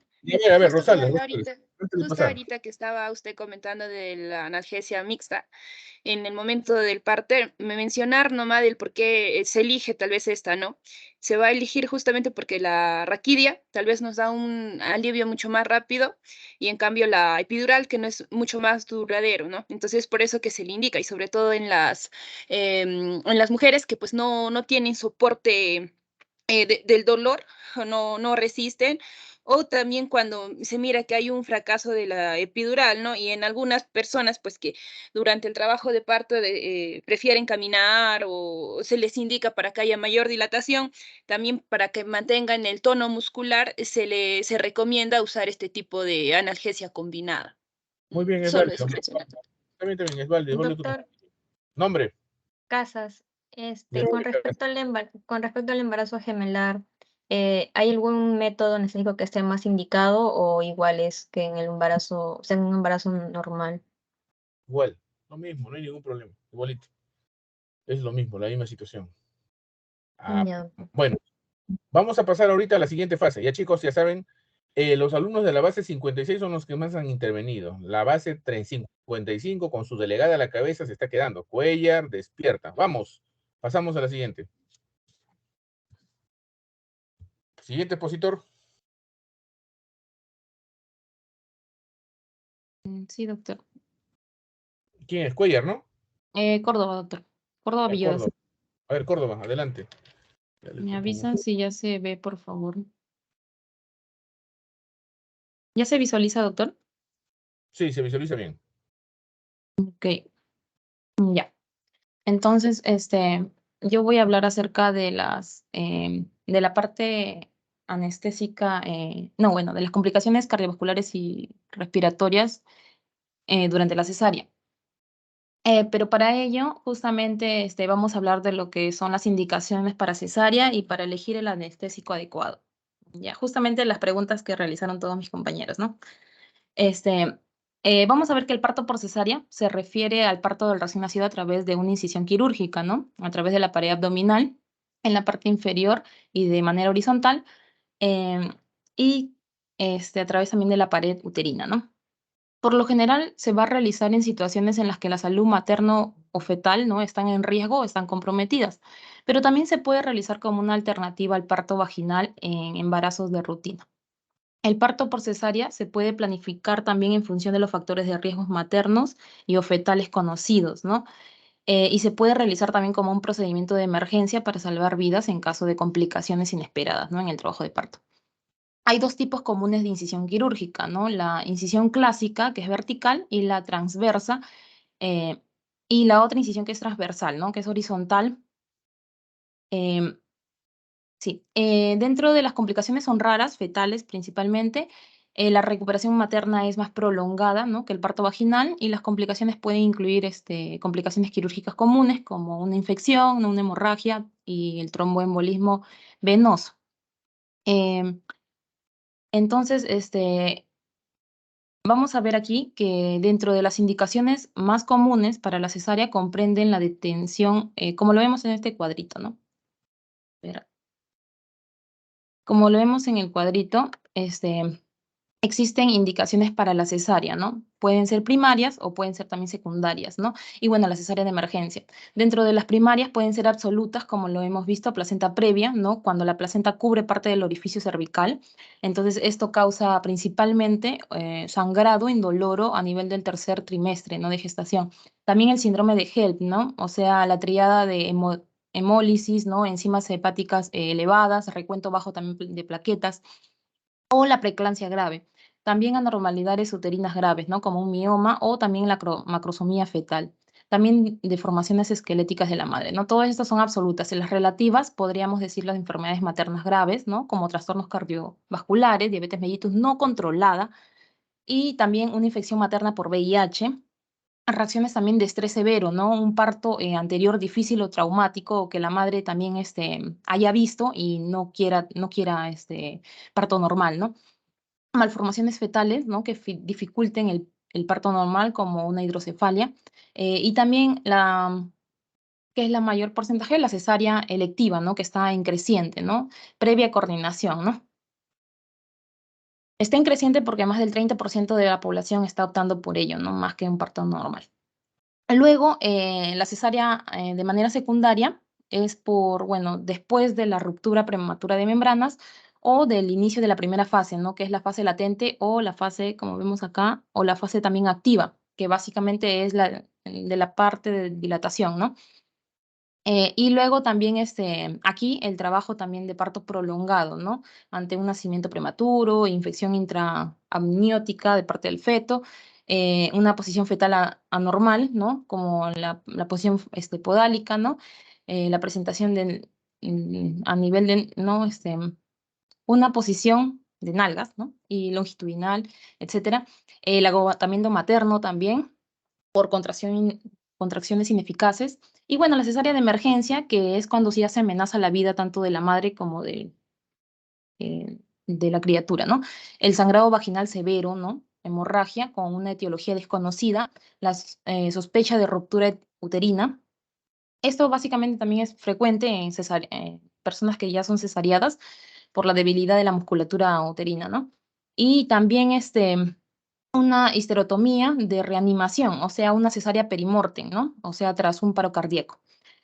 A ver,
Justo
Rosales.
ahorita que estaba usted comentando de la analgesia mixta, en el momento del parto, me mencionar nomás del por qué se elige tal vez esta, ¿no? Se va a elegir justamente porque la raquidia tal vez nos da un alivio mucho más rápido y en cambio la epidural que no es mucho más duradero, ¿no? Entonces por eso que se le indica y sobre todo en las mujeres que pues no tienen soporte del dolor, o no resisten, o también cuando se mira que hay un fracaso de la epidural, ¿no? Y en algunas personas, pues que durante el trabajo de parto prefieren caminar o se les indica para que haya mayor dilatación, también para que mantengan el tono muscular, se recomienda usar este tipo de analgesia combinada.
Muy bien, es
Solo eso
válido.
mencionar.
También, es válido.
Doctor
Nombre.
Casas,
Ya.
con respecto al embarazo gemelar, ¿hay algún método anestésico que esté más indicado o igual es que en el embarazo, o sea, en un embarazo normal?
Igual, lo mismo, no hay ningún problema. Igualito. Es lo mismo, la misma situación.
Ya.
Bueno, vamos a pasar ahorita a la siguiente fase. Ya chicos, ya saben, los alumnos de la base 56 son los que más han intervenido. La base 355 con su delegada a la cabeza se está quedando. Cuellar, despierta. Vamos, pasamos a la siguiente. Siguiente expositor.
Sí, doctor.
¿Quién es? Cuellar, ¿no?
Córdoba, doctor. Córdoba
Ya,
Villegas.
Córdoba. A ver, Córdoba, adelante.
Me avisan si ya se ve, por favor. ¿Ya se visualiza, doctor?
Sí, se visualiza bien.
Ok. Ya. Entonces, yo voy a hablar acerca de de la parte anestésica, no, bueno, de las complicaciones cardiovasculares y respiratorias durante la cesárea. Pero para ello, justamente, vamos a hablar de lo que son las indicaciones para cesárea y para elegir el anestésico adecuado. Ya, justamente las preguntas que realizaron todos mis compañeros, ¿no? Vamos a ver que el parto por cesárea se refiere al parto del recién nacido a través de una incisión quirúrgica, ¿no? A través de la pared abdominal en la parte inferior y de manera horizontal, em, y a través también de la pared uterina, ¿no? Por lo general se va a realizar en situaciones en las que la salud materno o fetal, ¿no? Están en riesgo o están comprometidas, pero también se puede realizar como una alternativa al parto vaginal en embarazos de rutina. El parto por cesárea se puede planificar también en función de los factores de riesgos maternos y o fetales conocidos, ¿no? Y se puede realizar también como un procedimiento de emergencia para salvar vidas en caso de complicaciones inesperadas, ¿no? En el trabajo de parto. Hay dos tipos comunes de incisión quirúrgica, ¿no? La incisión clásica, que es vertical, y la transversa, eh, y la otra incisión que es transversal, ¿no? Que es horizontal. em, Sí, dentro de las complicaciones son raras, fetales principalmente. La recuperación materna es más prolongada, ¿no? Que el parto vaginal, y las complicaciones pueden incluir complicaciones quirúrgicas comunes como una infección, una hemorragia y el tromboembolismo venoso. Em, entonces, vamos a ver aquí que dentro de las indicaciones más comunes para la cesárea comprenden la detención, como lo vemos en este cuadrito, ¿no? Espera. Como lo vemos en el cuadrito, existen indicaciones para la cesárea, ¿no? Pueden ser primarias o pueden ser también secundarias, ¿no? Y bueno, la cesárea de emergencia. Dentro de las primarias pueden ser absolutas, como lo hemos visto, placenta previa, ¿no? Cuando la placenta cubre parte del orificio cervical. Entonces, esto causa principalmente sangrado indoloro a nivel del tercer trimestre, ¿no? De gestación. También el síndrome de HELP, ¿no? O sea, la triada de hemólisis, ¿no? Enzimas hepáticas elevadas, recuento bajo también de plaquetas, o la preeclampsia grave. También anormalidades uterinas graves, ¿no? Como un mioma o también la macrosomía fetal. También deformaciones esqueléticas de la madre, ¿no? Todas estas son absolutas. En las relativas podríamos decir las enfermedades maternas graves, ¿no? Como trastornos cardiovasculares, diabetes mellitus no controlada y también una infección materna por VIH. Reacciones también de estrés severo, ¿no? Un parto anterior difícil o traumático, o que la madre también haya visto y no quiera parto normal, ¿no? Malformaciones fetales, ¿no? Que dificulten el parto normal, como una hidrocefalia. Y también que es la mayor porcentaje, la cesárea electiva, ¿no? Que está en creciente, ¿no? Previa coordinación, ¿no? Está en creciente porque más del 30% de la población está optando por ello, ¿no? Más que un parto normal. Luego, la cesárea de manera secundaria es bueno, después de la ruptura prematura de membranas o del inicio de la primera fase, ¿no? Que es la fase latente o la fase, como vemos acá, o la fase también activa, que básicamente es de la parte de dilatación, ¿no? Y luego también aquí el trabajo también de parto prolongado, ¿no? Ante un nacimiento prematuro, infección intraamniótica de parte del feto, una posición fetal anormal, ¿no? Como la posición podálica, ¿no? La presentación a nivel de, ¿no? Una posición de nalgas, ¿no? Y longitudinal, etcétera. El agotamiento materno también por contracciones ineficaces. Y bueno, la cesárea de emergencia, que es cuando ya se amenaza la vida tanto de la madre como de la criatura, ¿no? El sangrado vaginal severo, ¿no? Hemorragia con una etiología desconocida, la sospecha de ruptura uterina. Esto básicamente también es frecuente en personas que ya son cesariadas por la debilidad de la musculatura uterina, ¿no? Y también una histerotomía de reanimación, o sea, una cesárea perimortem, ¿no? O sea, tras un paro cardíaco.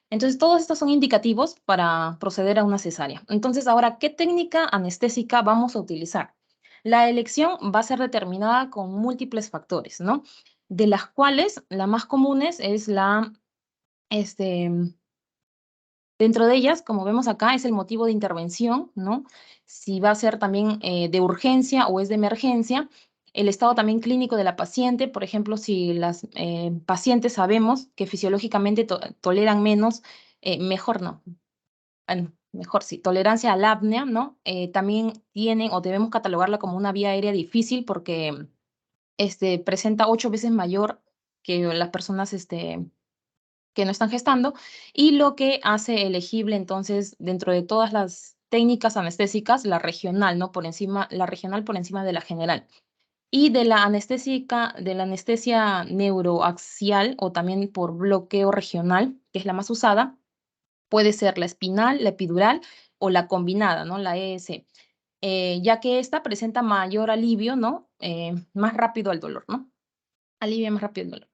Entonces, todos estos son indicativos para proceder a una cesárea. Entonces, ahora, ¿qué técnica anestésica vamos a utilizar? La elección va a ser determinada con múltiples factores, ¿no? De las cuales la más comunes es dentro de ellas, como vemos acá, es el motivo de intervención, ¿no? Si va a ser también de urgencia o es de emergencia. el estado también clínico de la paciente, por ejemplo, si las pacientes sabemos que fisiológicamente toleran menos, mejor no, bueno, mejor sí, tolerancia al apnea, ¿no? También tienen o debemos catalogarla como una vía aérea difícil porque presenta 8 veces mayor que las personas que no están gestando, y lo que hace elegible entonces dentro de todas las técnicas anestésicas la regional, ¿no? La regional por encima de la general. Y de la anestesia neuroaxial o también por bloqueo regional, que es la más usada, puede ser la espinal, la epidural o la combinada, ¿no? La ES, ya que esta presenta mayor alivio, ¿no? Más rápido al dolor, ¿no? Alivia más rápido el dolor.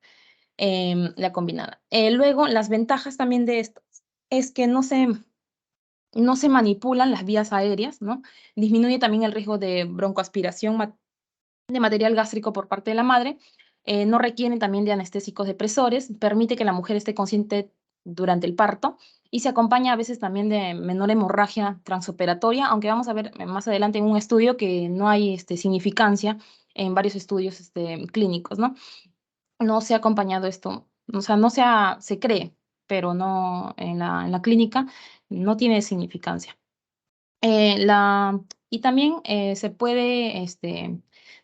La combinada. Luego, las ventajas también de esto es que no se manipulan las vías aéreas, ¿no? Disminuye también el riesgo de broncoaspiración de material gástrico por parte de la madre, no requieren también de anestésicos depresores, permite que la mujer esté consciente durante el parto y se acompaña a veces también de menor hemorragia transoperatoria, aunque vamos a ver más adelante en un estudio que no hay significancia en varios estudios clínicos, ¿no? No se ha acompañado esto, o sea, se cree, pero no en la clínica, no tiene significancia. Y también se puede,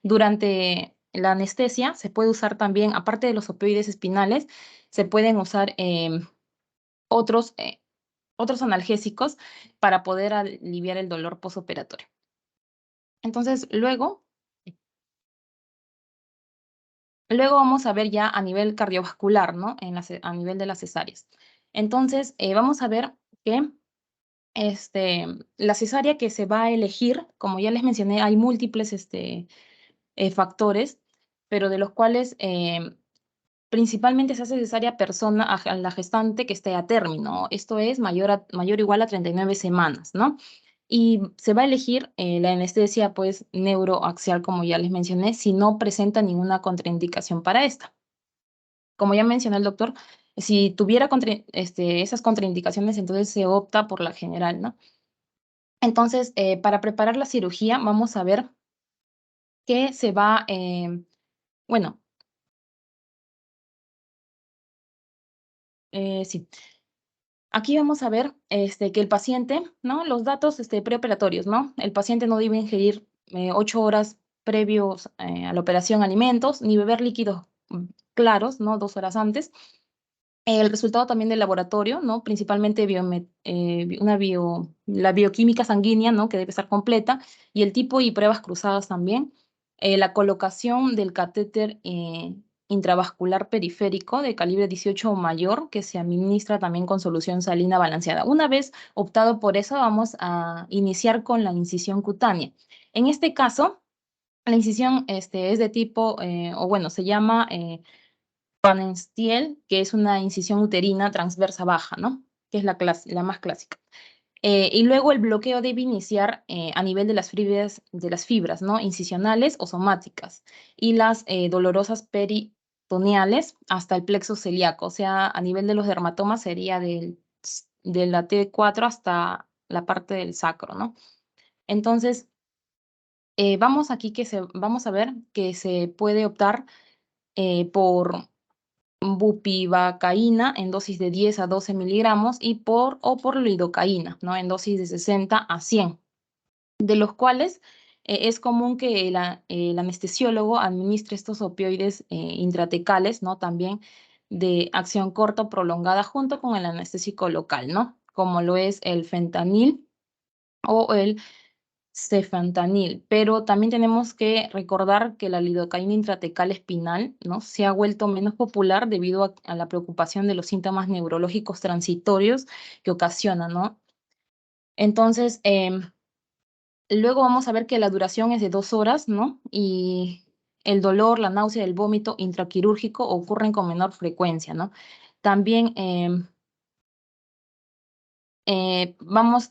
durante la anestesia, se puede usar también, aparte de los opioides espinales, se pueden usar otros analgésicos para poder aliviar el dolor posoperatorio. Entonces, luego vamos a ver ya a nivel cardiovascular, ¿no? A nivel de las cesáreas. Entonces, vamos a ver que la cesárea que se va a elegir, como ya les mencioné, hay múltiples factores, pero de los cuales principalmente se hace cesárea a la gestante que esté a término. Esto es mayor o igual a 39 semanas, ¿no? Y se va a elegir la anestesia pues neuroaxial, como ya les mencioné, si no presenta ninguna contraindicación para esta. Como ya mencionó el doctor, si tuviera esas contraindicaciones, entonces se opta por la general, ¿no? Entonces, para preparar la cirugía, vamos a ver que se va, bueno, sí. Aquí vamos a ver que el paciente, ¿no? Los datos preoperatorios, ¿no? El paciente no debe ingerir 8 horas previos a la operación alimentos, ni beber líquidos claros, ¿no? 2 horas antes. El resultado también del laboratorio, ¿no? Principalmente la bioquímica sanguínea, ¿no? Que debe estar completa, y el tipo y pruebas cruzadas también. La colocación del catéter intravascular periférico de calibre 18 o mayor, que se administra también con solución salina balanceada. Una vez optado por eso, vamos a iniciar con la incisión cutánea. En este caso, la incisión es de tipo, se llama Pfannenstiel, que es una incisión uterina transversa baja, ¿no? Que es la más clásica. Y luego el bloqueo debe iniciar a nivel de las fibras, ¿no? Incisionales o somáticas, y las dolorosas peritoneales hasta el plexo celíaco, o sea, a nivel de los dermatomas sería de la T4 hasta la parte del sacro, ¿no? Entonces, vamos a ver que se puede optar por bupivacaína en dosis de 10 a 12 miligramos o por lidocaína, ¿no? En dosis de 60 a 100, de los cuales es común que el anestesiólogo administre estos opioides intratecales, ¿no? También de acción corta o prolongada junto con el anestésico local, ¿no? Como lo es el fentanil o el cefantanil, pero también tenemos que recordar que la lidocaína intratecal espinal, ¿no? Se ha vuelto menos popular debido a la preocupación de los síntomas neurológicos transitorios que ocasiona, ¿no? Entonces, luego vamos a ver que la duración es de 2 horas, ¿no? Y el dolor, la náusea, el vómito intraquirúrgico ocurren con menor frecuencia, ¿no? También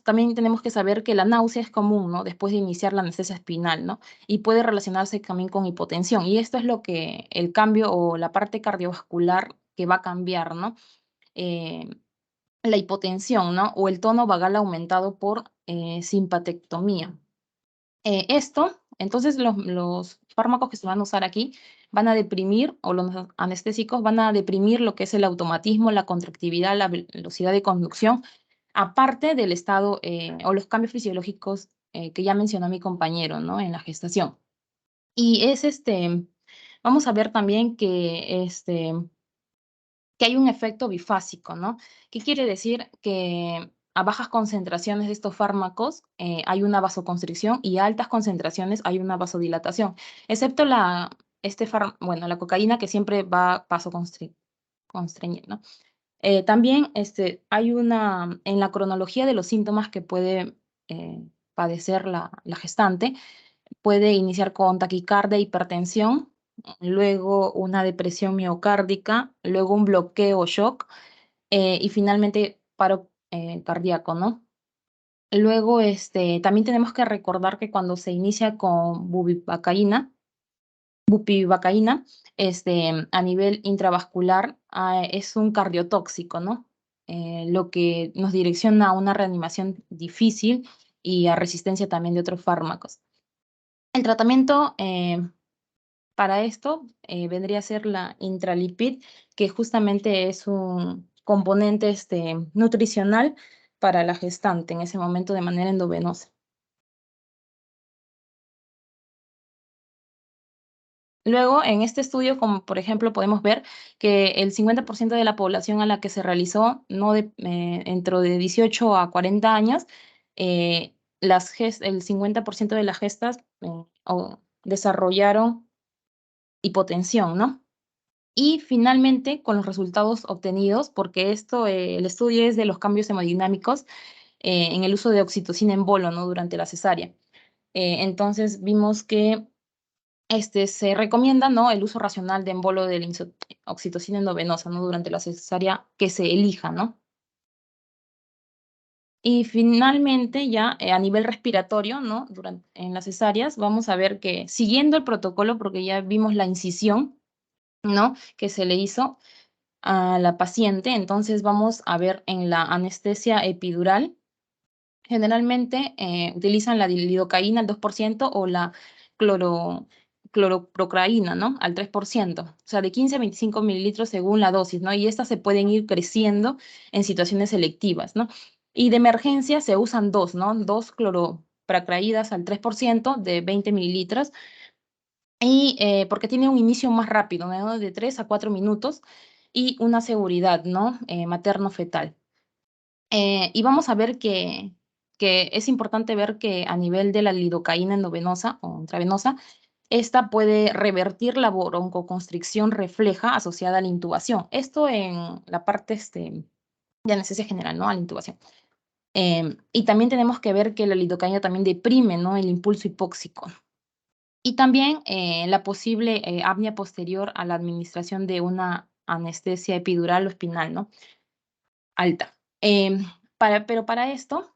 también tenemos que saber que la náusea es común, ¿no? Después de iniciar la anestesia espinal, ¿no? Y puede relacionarse también con hipotensión. Y esto es el cambio o la parte cardiovascular que va a cambiar, ¿no? La hipotensión, ¿no? O el tono vagal aumentado por simpatectomía. Entonces los fármacos que se van a usar aquí van a deprimir, o los anestésicos van a deprimir lo que es el automatismo, la contractividad, la velocidad de conducción, aparte del estado o los cambios fisiológicos que ya mencionó mi compañero, ¿no? En la gestación. Y es vamos a ver también que hay un efecto bifásico, ¿no? ¿Qué quiere decir? Que a bajas concentraciones de estos fármacos hay una vasoconstricción y a altas concentraciones hay una vasodilatación, excepto la cocaína que siempre va a vasoconstreñir, ¿no? También hay en la cronología de los síntomas que puede padecer la gestante, puede iniciar con taquicardia, hipertensión, luego una depresión miocárdica, luego un bloqueo o shock y finalmente paro cardíaco, ¿no? Luego, también tenemos que recordar que cuando se inicia con bupivacaína, a nivel intravascular, es un cardiotóxico, ¿no? Lo que nos direcciona a una reanimación difícil y a resistencia también de otros fármacos. El tratamiento para esto vendría a ser la intralipid, que justamente es un componente nutricional para la gestante en ese momento de manera endovenosa. Luego, en este estudio, como por ejemplo, podemos ver que el 50% de la población a la que se realizó, dentro de 18 a 40 años, el 50% de las gestas desarrollaron hipotensión, ¿no? Y finalmente, con los resultados obtenidos, porque el estudio es de los cambios hemodinámicos en el uso de oxitocina en bolo, ¿no? Durante la cesárea. Entonces, vimos que se recomienda, ¿no? El uso racional de embolo de la oxitocina endovenosa, ¿no? Durante la cesárea que se elija, ¿no? Y finalmente, ya a nivel respiratorio, ¿no? En las cesáreas, vamos a ver que siguiendo el protocolo, porque ya vimos la incisión, ¿no? Que se le hizo a la paciente, entonces vamos a ver en la anestesia epidural, generalmente utilizan la lidocaína al 2% o la cloroprocaína, ¿no? Al 3%, o sea, de 15 a 25 mililitros según la dosis, ¿no? Y estas se pueden ir creciendo en situaciones selectivas, ¿no? Y de emergencia se usan dos, ¿no? 2 cloropracaídas al 3% de 20 mililitros, y porque tiene un inicio más rápido, ¿no? De 3 a 4 minutos, y una seguridad, ¿no? Materno-fetal. Y vamos a ver que es importante ver que a nivel de la lidocaína endovenosa o intravenosa, esta puede revertir la broncoconstricción refleja asociada a la intubación. Esto en la parte de anestesia general, ¿no? A la intubación. Y también tenemos que ver que la lidocaína también deprime, ¿no? El impulso hipóxico. Y también la posible apnea posterior a la administración de una anestesia epidural o espinal, ¿no? Alta. Pero para esto,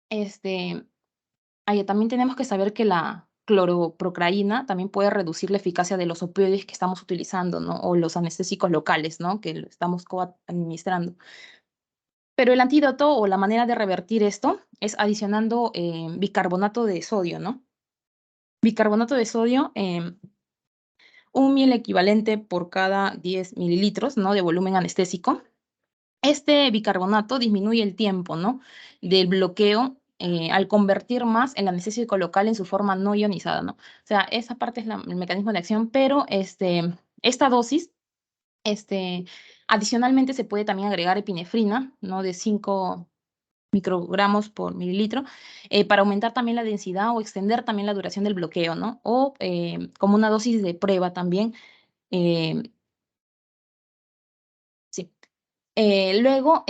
también tenemos que saber que la cloroprocaína también puede reducir la eficacia de los opioides que estamos utilizando, ¿no? O los anestésicos locales, ¿no? Que lo estamos administrando. Pero el antídoto o la manera de revertir esto es adicionando bicarbonato de sodio, ¿no? Bicarbonato de sodio, 1 ml equivalente por cada 10 mililitros, ¿no? De volumen anestésico. Este bicarbonato disminuye el tiempo, ¿no? Del bloqueo al convertir más el anestésico local en su forma no ionizada, ¿no? O sea, esa parte es el mecanismo de acción, pero esta dosis, adicionalmente se puede también agregar epinefrina, ¿no? De 5 microgramos por mililitro, para aumentar también la densidad o extender también la duración del bloqueo, ¿no? O como una dosis de prueba también. Sí. Luego,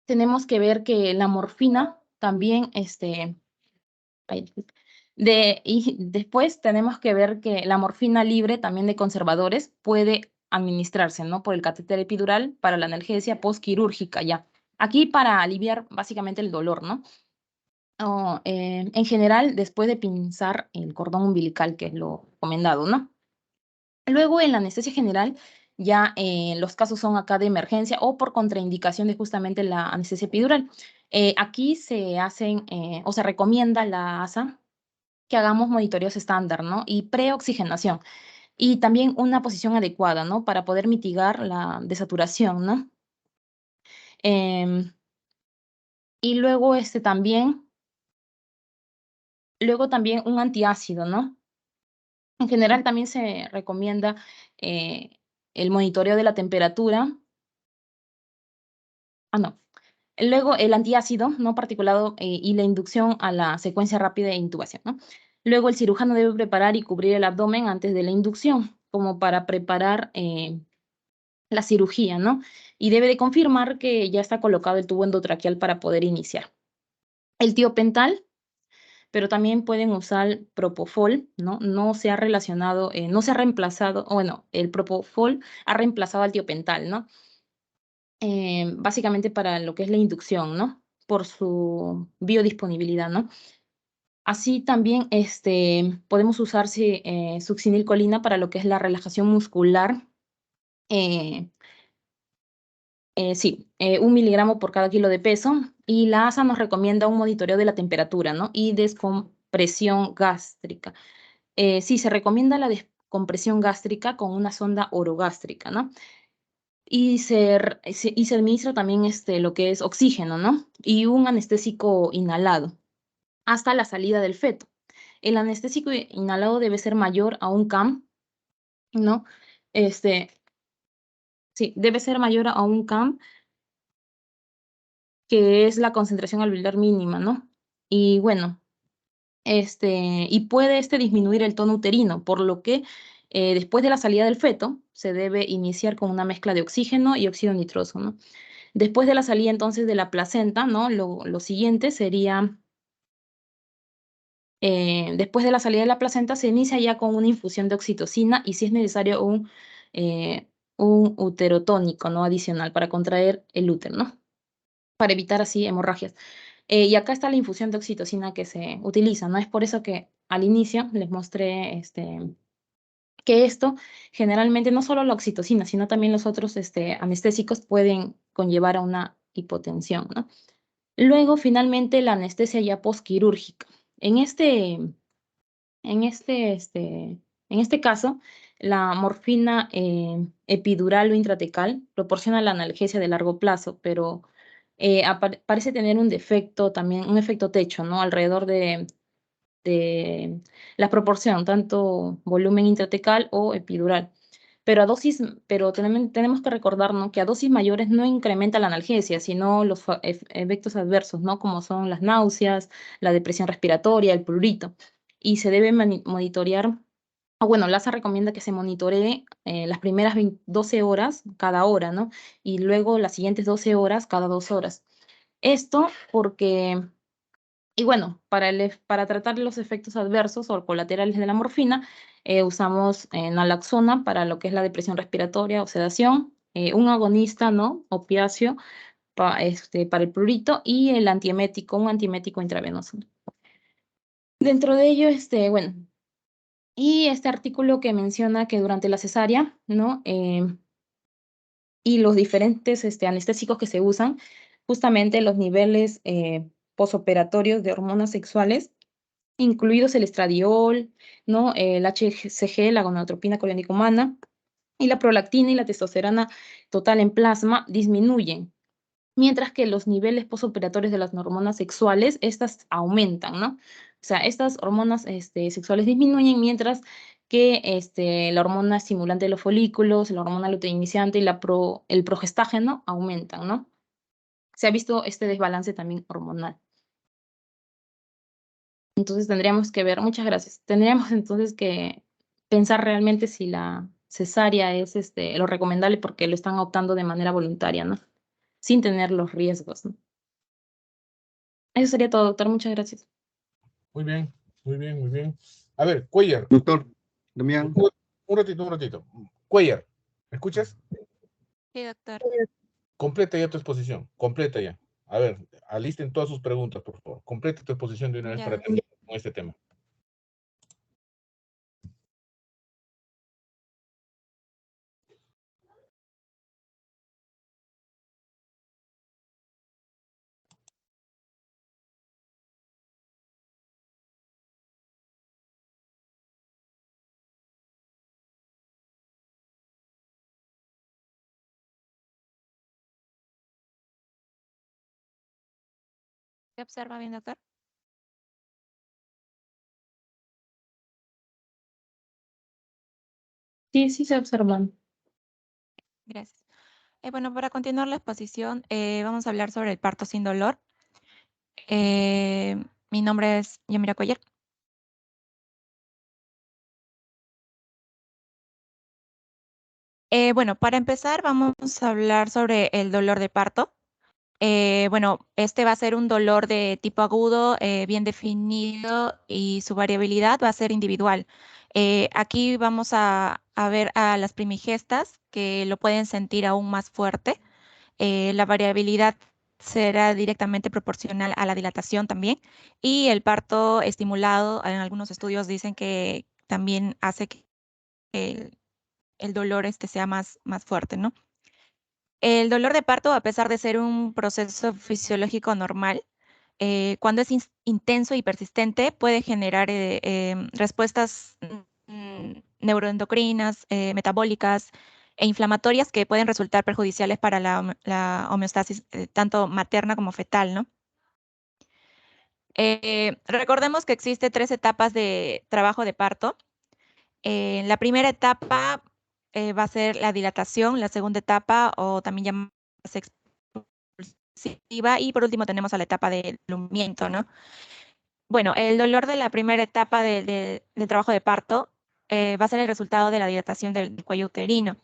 tenemos que ver que la morfina también, y después tenemos que ver que la morfina libre también de conservadores puede administrarse, ¿no? Por el catéter epidural para la analgesia postquirúrgica ya. Aquí para aliviar básicamente el dolor, ¿no? En general, después de pinzar el cordón umbilical, que es lo recomendado, ¿no? Luego, en la anestesia general, ya los casos son acá de emergencia o por contraindicación de justamente la anestesia epidural. Aquí se hacen o se recomienda la ASA que hagamos monitoreos estándar, ¿no? Y preoxigenación. Y también una posición adecuada, ¿no? Para poder mitigar la desaturación, ¿no? Em, y luego también un antiácido, ¿no? En general también se recomienda el monitoreo de la temperatura. No. Luego el antiácido no particulado y la inducción a la secuencia rápida de intubación, ¿no? Luego el cirujano debe preparar y cubrir el abdomen antes de la inducción, como para preparar la cirugía, ¿no? Y debe de confirmar que ya está colocado el tubo endotraqueal para poder iniciar. El tiopental, pero también pueden usar propofol, ¿no? No se ha relacionado, no se ha reemplazado, bueno, el propofol ha reemplazado al tiopental, ¿no? Básicamente para lo que es la inducción, ¿no? Por su biodisponibilidad, ¿no? Así también podemos usar succinilcolina para lo que es la relajación muscular. Sí, 1 miligramo por cada kilo de peso. Y la ASA nos recomienda un monitoreo de la temperatura, ¿no? Y descompresión gástrica. Sí, se recomienda la descompresión gástrica con una sonda orogástrica, ¿no? Y se administra también lo que es oxígeno, ¿no? Y un anestésico inhalado hasta la salida del feto. El anestésico inhalado debe ser mayor a 1 CAM, ¿no? Sí, debe ser mayor a 1 CAM, que es la concentración alveolar mínima, ¿no? Y bueno, y puede disminuir el tono uterino, por lo que después de la salida del feto se debe iniciar con una mezcla de oxígeno y óxido nitroso, ¿no? Después de la salida entonces de la placenta, ¿no? Lo siguiente sería, después de la salida de la placenta se inicia ya con una infusión de oxitocina y si es necesario un uterotónico, ¿no? Adicional para contraer el útero, ¿no? Para evitar así hemorragias. Y acá está la infusión de oxitocina que se utiliza, ¿no? Es por eso que al inicio les mostré que esto generalmente no solo la oxitocina, sino también los otros anestésicos pueden conllevar a una hipotensión, ¿no? Luego, finalmente, la anestesia ya postquirúrgica. En este caso, la morfina epidural o intratecal proporciona la analgesia de largo plazo, pero parece tener un defecto también, un efecto techo, ¿no? Alrededor de la proporción, tanto volumen intratecal o epidural. Pero tenemos que recordar, ¿no? Que a dosis mayores no incrementa la analgesia, sino los efectos adversos, ¿no? Como son las náuseas, la depresión respiratoria, el prurito. Y se debe monitorear, o bueno, LASA recomienda que se monitoree las primeras 12 horas cada hora, ¿no? Y luego las siguientes 12 horas cada 2 horas. Esto porque y bueno, para tratar los efectos adversos o colaterales de la morfina, usamos naloxona para lo que es la depresión respiratoria o sedación, un agonista, ¿no? Opiáceo para el prurito y el antiemético, un antiemético intravenoso. Dentro de ello, bueno, y este artículo que menciona que durante la cesárea, ¿no? Y los diferentes anestésicos que se usan, justamente los niveles posoperatorios de hormonas sexuales incluidos el estradiol, ¿no? El HCG, la gonadotropina coriónica humana, y la prolactina y la testosterona total en plasma disminuyen, mientras que los niveles postoperatorios de las hormonas sexuales, estas aumentan, ¿no? O sea, estas hormonas sexuales disminuyen, mientras que la hormona estimulante de los folículos, la hormona luteiniciante y el progestágeno aumentan, ¿no? Se ha visto este desbalance también hormonal. Entonces tendríamos que ver, muchas gracias, tendríamos entonces que pensar realmente si la cesárea es lo recomendable porque lo están optando de manera voluntaria, ¿no? Sin tener los riesgos, ¿no? Eso sería todo, doctor, muchas gracias.
Muy bien, muy bien, muy bien. A ver, Cuellar.
Doctor, Damián.
Un ratito. Cuellar, ¿me escuchas?
Sí, doctor.
Completa ya tu exposición, completa ya. A ver, alisten todas sus preguntas, por favor. Completa tu exposición de una vez para terminar con este tema.
observa bien, doctor?
Sí, sí se observan.
Gracias. Bueno, para continuar la exposición, vamos a hablar sobre el parto sin dolor. Mi nombre es Yamira Cuellar. Bueno, para empezar, vamos a hablar sobre el dolor de parto. Bueno, este va a ser un dolor de tipo agudo, bien definido y su variabilidad va a ser individual. Aquí vamos a ver a las primigestas que lo pueden sentir aún más fuerte. La variabilidad será directamente proporcional a la dilatación también. Y el parto estimulado, en algunos estudios dicen que también hace que el dolor sea más fuerte, ¿no? El dolor de parto, a pesar de ser un proceso fisiológico normal, cuando es intenso y persistente, puede generar respuestas neuroendocrinas, metabólicas e inflamatorias que pueden resultar perjudiciales para la homeostasis tanto materna como fetal, ¿no? Recordemos que existe 3 etapas de trabajo de parto. La primera etapa va a ser la dilatación, la segunda etapa, o también llamada expulsiva, y por último tenemos a la etapa del alumbramiento, ¿no? Bueno, el dolor de la primera etapa del trabajo de parto va a ser el resultado de la dilatación del cuello uterino,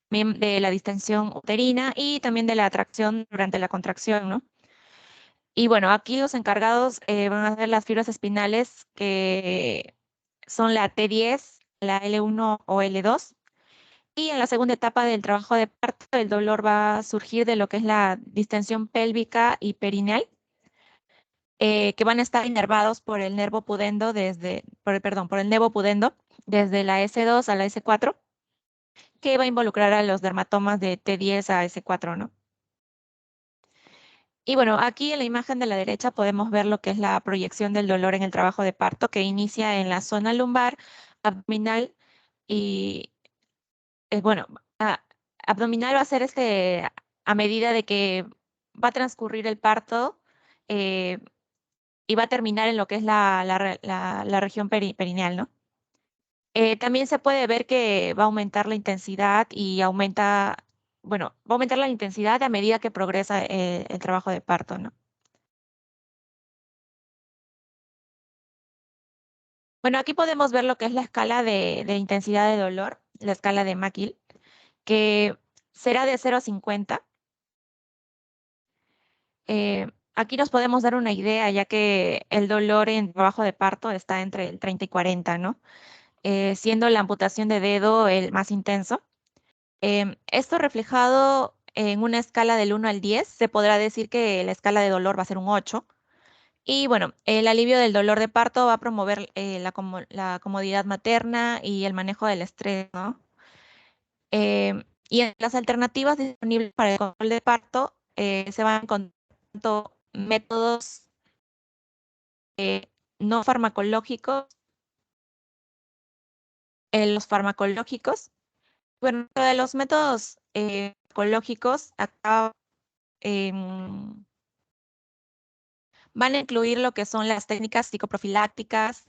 de la distensión uterina y también de la atracción durante la contracción, ¿no? Y bueno, aquí los encargados van a ser las fibras espinales, que son la T10, la L1 o L2. Y en la segunda etapa del trabajo de parto, el dolor va a surgir de lo que es la distensión pélvica y perineal, que van a estar inervados por el nervo pudendo por el nevo pudendo, desde la S2 a la S4, que va a involucrar a los dermatomas de T10 a S4, ¿no? Y bueno, aquí en la imagen de la derecha podemos ver lo que es la proyección del dolor en el trabajo de parto, que inicia en la zona lumbar, abdominal y, bueno, abdominal va a ser a medida de que va a transcurrir el parto eh, y va a terminar en lo que es la región perineal, ¿no? También se puede ver que va a aumentar la intensidad y bueno, va a aumentar la intensidad a medida que progresa el trabajo de parto, ¿no? Bueno, aquí podemos ver lo que es la escala de intensidad de dolor, la escala de McGill, que será de 0 a 50. Aquí nos podemos dar una idea, ya que el dolor en trabajo de parto está entre el 30 y 40, ¿no? Siendo la amputación de dedo el más intenso. Esto reflejado en una escala del 1 al 10, se podrá decir que la escala de dolor va a ser un 8. Y bueno, el alivio del dolor de parto va a promover la comodidad materna y el manejo del estrés, ¿no? Y en las alternativas disponibles para el control de parto se van encontrando métodos no farmacológicos, los farmacológicos. Bueno, de los métodos farmacológicos, acá van a incluir lo que son las técnicas psicoprofilácticas,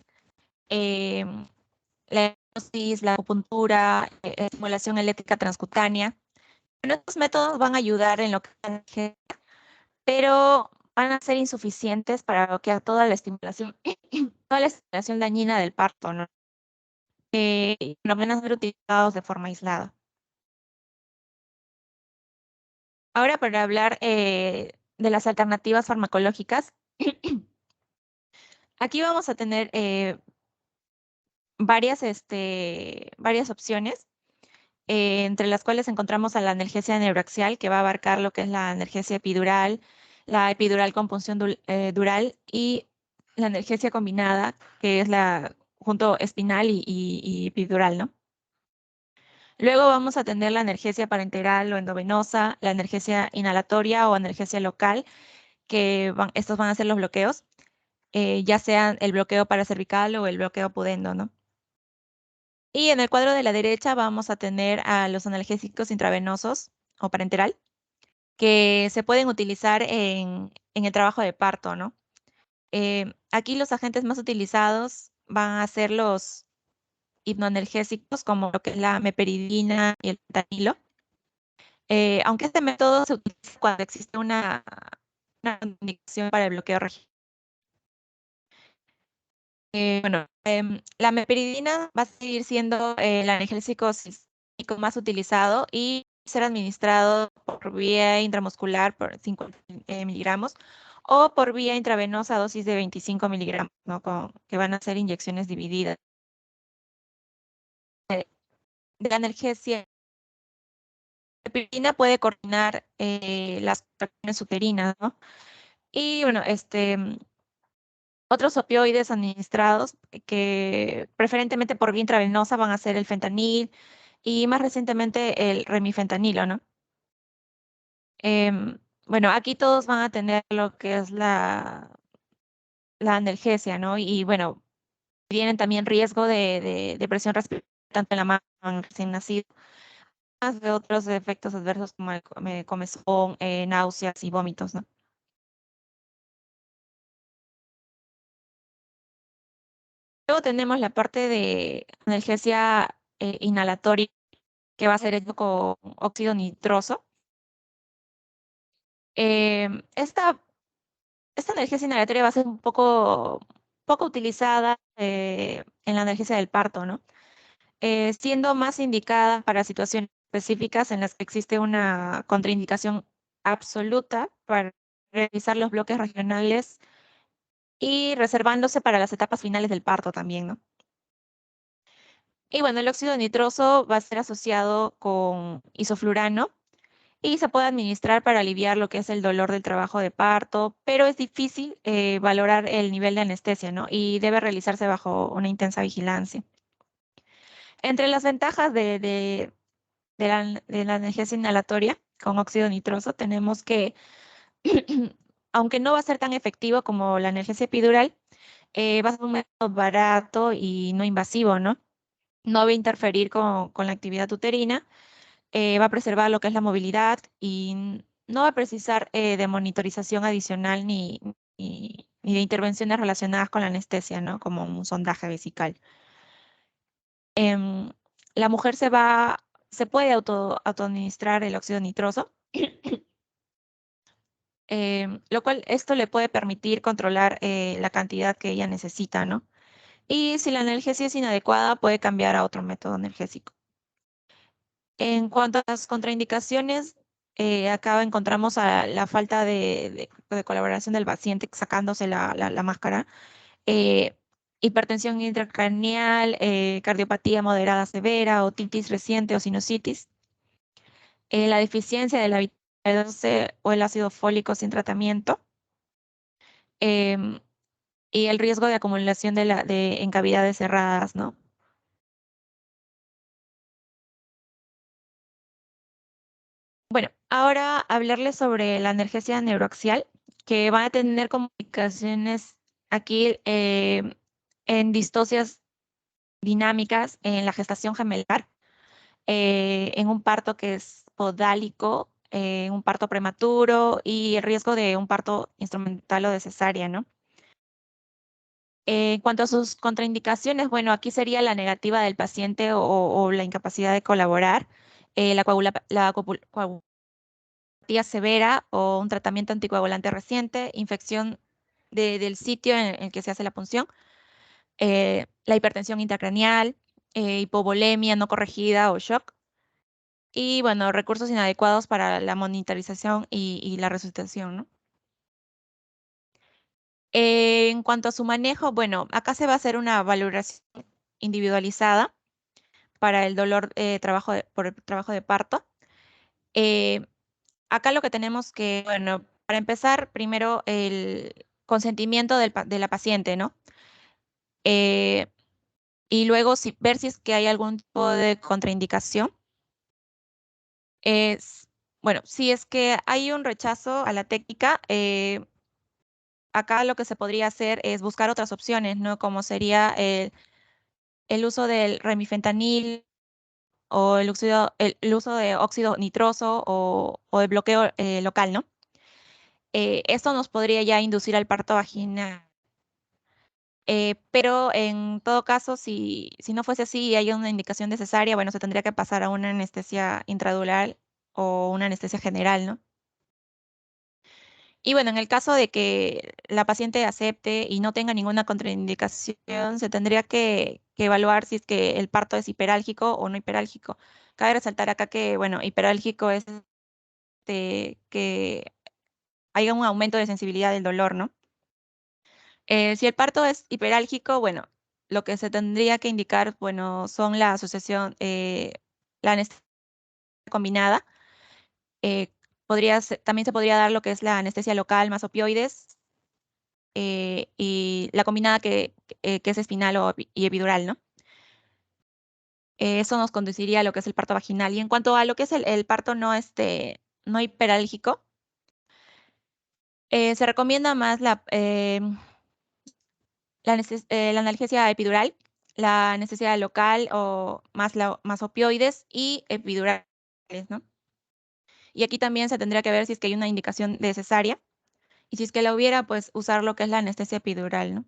la hipnosis, la acupuntura, estimulación eléctrica transcutánea. Bueno, estos métodos van a ayudar en lo que, pero van a ser insuficientes para bloquear toda la estimulación, toda la estimulación dañina del parto, ¿no? No van a ser utilizados de forma aislada. Ahora, para hablar de las alternativas farmacológicas, aquí vamos a tener varias opciones, entre las cuales encontramos a la analgesia neuroaxial, que va a abarcar lo que es la analgesia epidural, la epidural con punción dural y la analgesia combinada, que es la junto espinal y epidural, ¿no? Luego vamos a tener la analgesia parenteral o endovenosa, la analgesia inhalatoria o analgesia local, que estos van a ser los bloqueos, ya sean el bloqueo paracervical o el bloqueo pudendo, ¿no? Y en el cuadro de la derecha vamos a tener a los analgésicos intravenosos o parenteral, que se pueden utilizar en en el trabajo de parto, ¿no? Aquí los agentes más utilizados van a ser los hipnoanalgésicos, como lo que es la meperidina y el fentanilo. Aunque este método se utiliza cuando existe una indicación para el bloqueo regional. Bueno, la meperidina va a seguir siendo el analgésico sistémico más utilizado y ser administrado por vía intramuscular por 50 miligramos o por vía intravenosa a dosis de 25 miligramos, ¿no? Que van a ser inyecciones divididas. De la analgesia, la meperidina puede coordinar las contracciones uterinas, ¿no? Y bueno, otros opioides administrados que preferentemente por vía intravenosa van a ser el fentanil y más recientemente el remifentanilo, ¿no? Bueno, aquí todos van a tener lo que es la analgesia, ¿no? Y bueno, tienen también riesgo de depresión respiratoria tanto en la mamá como en el recién nacido, más de otros efectos adversos como comezón, náuseas y vómitos, ¿no? Luego tenemos la parte de analgesia inhalatoria, que va a ser hecho con óxido nitroso. Esta analgesia inhalatoria va a ser un poco utilizada en la analgesia del parto, ¿no? Siendo más indicada para situaciones específicas en las que existe una contraindicación absoluta para realizar los bloques regionales y reservándose para las etapas finales del parto también, ¿no? Y bueno, el óxido nitroso va a ser asociado con isoflurano y se puede administrar para aliviar lo que es el dolor del trabajo de parto, pero es difícil valorar el nivel de anestesia, ¿no? Y debe realizarse bajo una intensa vigilancia. Entre las ventajas de la analgesia inhalatoria con óxido nitroso tenemos que, aunque no va a ser tan efectivo como la analgesia epidural, va a ser un método barato y no invasivo, ¿no? No va a interferir con la actividad uterina, va a preservar lo que es la movilidad y no va a precisar de monitorización adicional ni de intervenciones relacionadas con la anestesia, ¿no? Como un sondaje vesical. La mujer se puede autoadministrar el óxido nitroso, lo cual esto le puede permitir controlar la cantidad que ella necesita, ¿no? Y si la analgesia es inadecuada, puede cambiar a otro método analgésico. En cuanto a las contraindicaciones, acá encontramos la falta de colaboración del paciente sacándose la máscara, eh, hipertensión intracraneal, cardiopatía moderada severa, otitis reciente o sinusitis, la deficiencia de la vitamina B12 o el ácido fólico sin tratamiento, em, y el riesgo de acumulación en cavidades cerradas, ¿no? Bueno, ahora hablarles sobre la analgesia neuroaxial, que va a tener complicaciones aquí en distocias dinámicas en la gestación gemelar, en un parto que es podálico, un parto prematuro y el riesgo de un parto instrumental o de cesárea, ¿no? En cuanto a sus contraindicaciones, bueno, aquí sería la negativa del paciente o la incapacidad de colaborar, la coagulación severa o un tratamiento anticoagulante reciente, infección del sitio en el que se hace la punción, la hipertensión intracraneal, hipovolemia no corregida o shock, y bueno, recursos inadecuados para la monitorización y la resucitación, ¿no? En cuanto a su manejo, bueno, acá se va a hacer una valoración individualizada para el dolor por el trabajo de parto. Acá lo que tenemos que, bueno, para empezar, primero el consentimiento de la paciente, ¿no? Eh, y luego ver si es que hay algún tipo de contraindicación. Bueno, si es que hay un rechazo a la técnica, acá lo que se podría hacer es buscar otras opciones, ¿no? Como sería el uso del remifentanil o el uso de óxido nitroso o de bloqueo local, ¿no? esto nos podría ya inducir al parto vaginal. Pero en todo caso, si no fuese así y hay una indicación de cesárea, bueno, se tendría que pasar a una anestesia intradural o una anestesia general, ¿no? Y bueno, en el caso de que la paciente acepte y no tenga ninguna contraindicación, se tendría que evaluar si es que el parto es hiperálgico o no hiperálgico. Cabe resaltar acá que, bueno, hiperálgico es que haya un aumento de sensibilidad del dolor, ¿no? Si el parto es hiperálgico, bueno, lo que se tendría que indicar, bueno, son la asociación, la anestesia combinada. También se podría dar lo que es la anestesia local más opioides y la combinada que es espinal y epidural, ¿no? Eso nos conduciría a lo que es el parto vaginal. Y en cuanto a lo que es el parto no hiperálgico, se recomienda más la analgesia epidural, la anestesia local o más opioides y epidurales, ¿no? Y aquí también se tendría que ver si es que hay una indicación de cesárea y si es que la hubiera, pues usar lo que es la anestesia epidural, ¿no?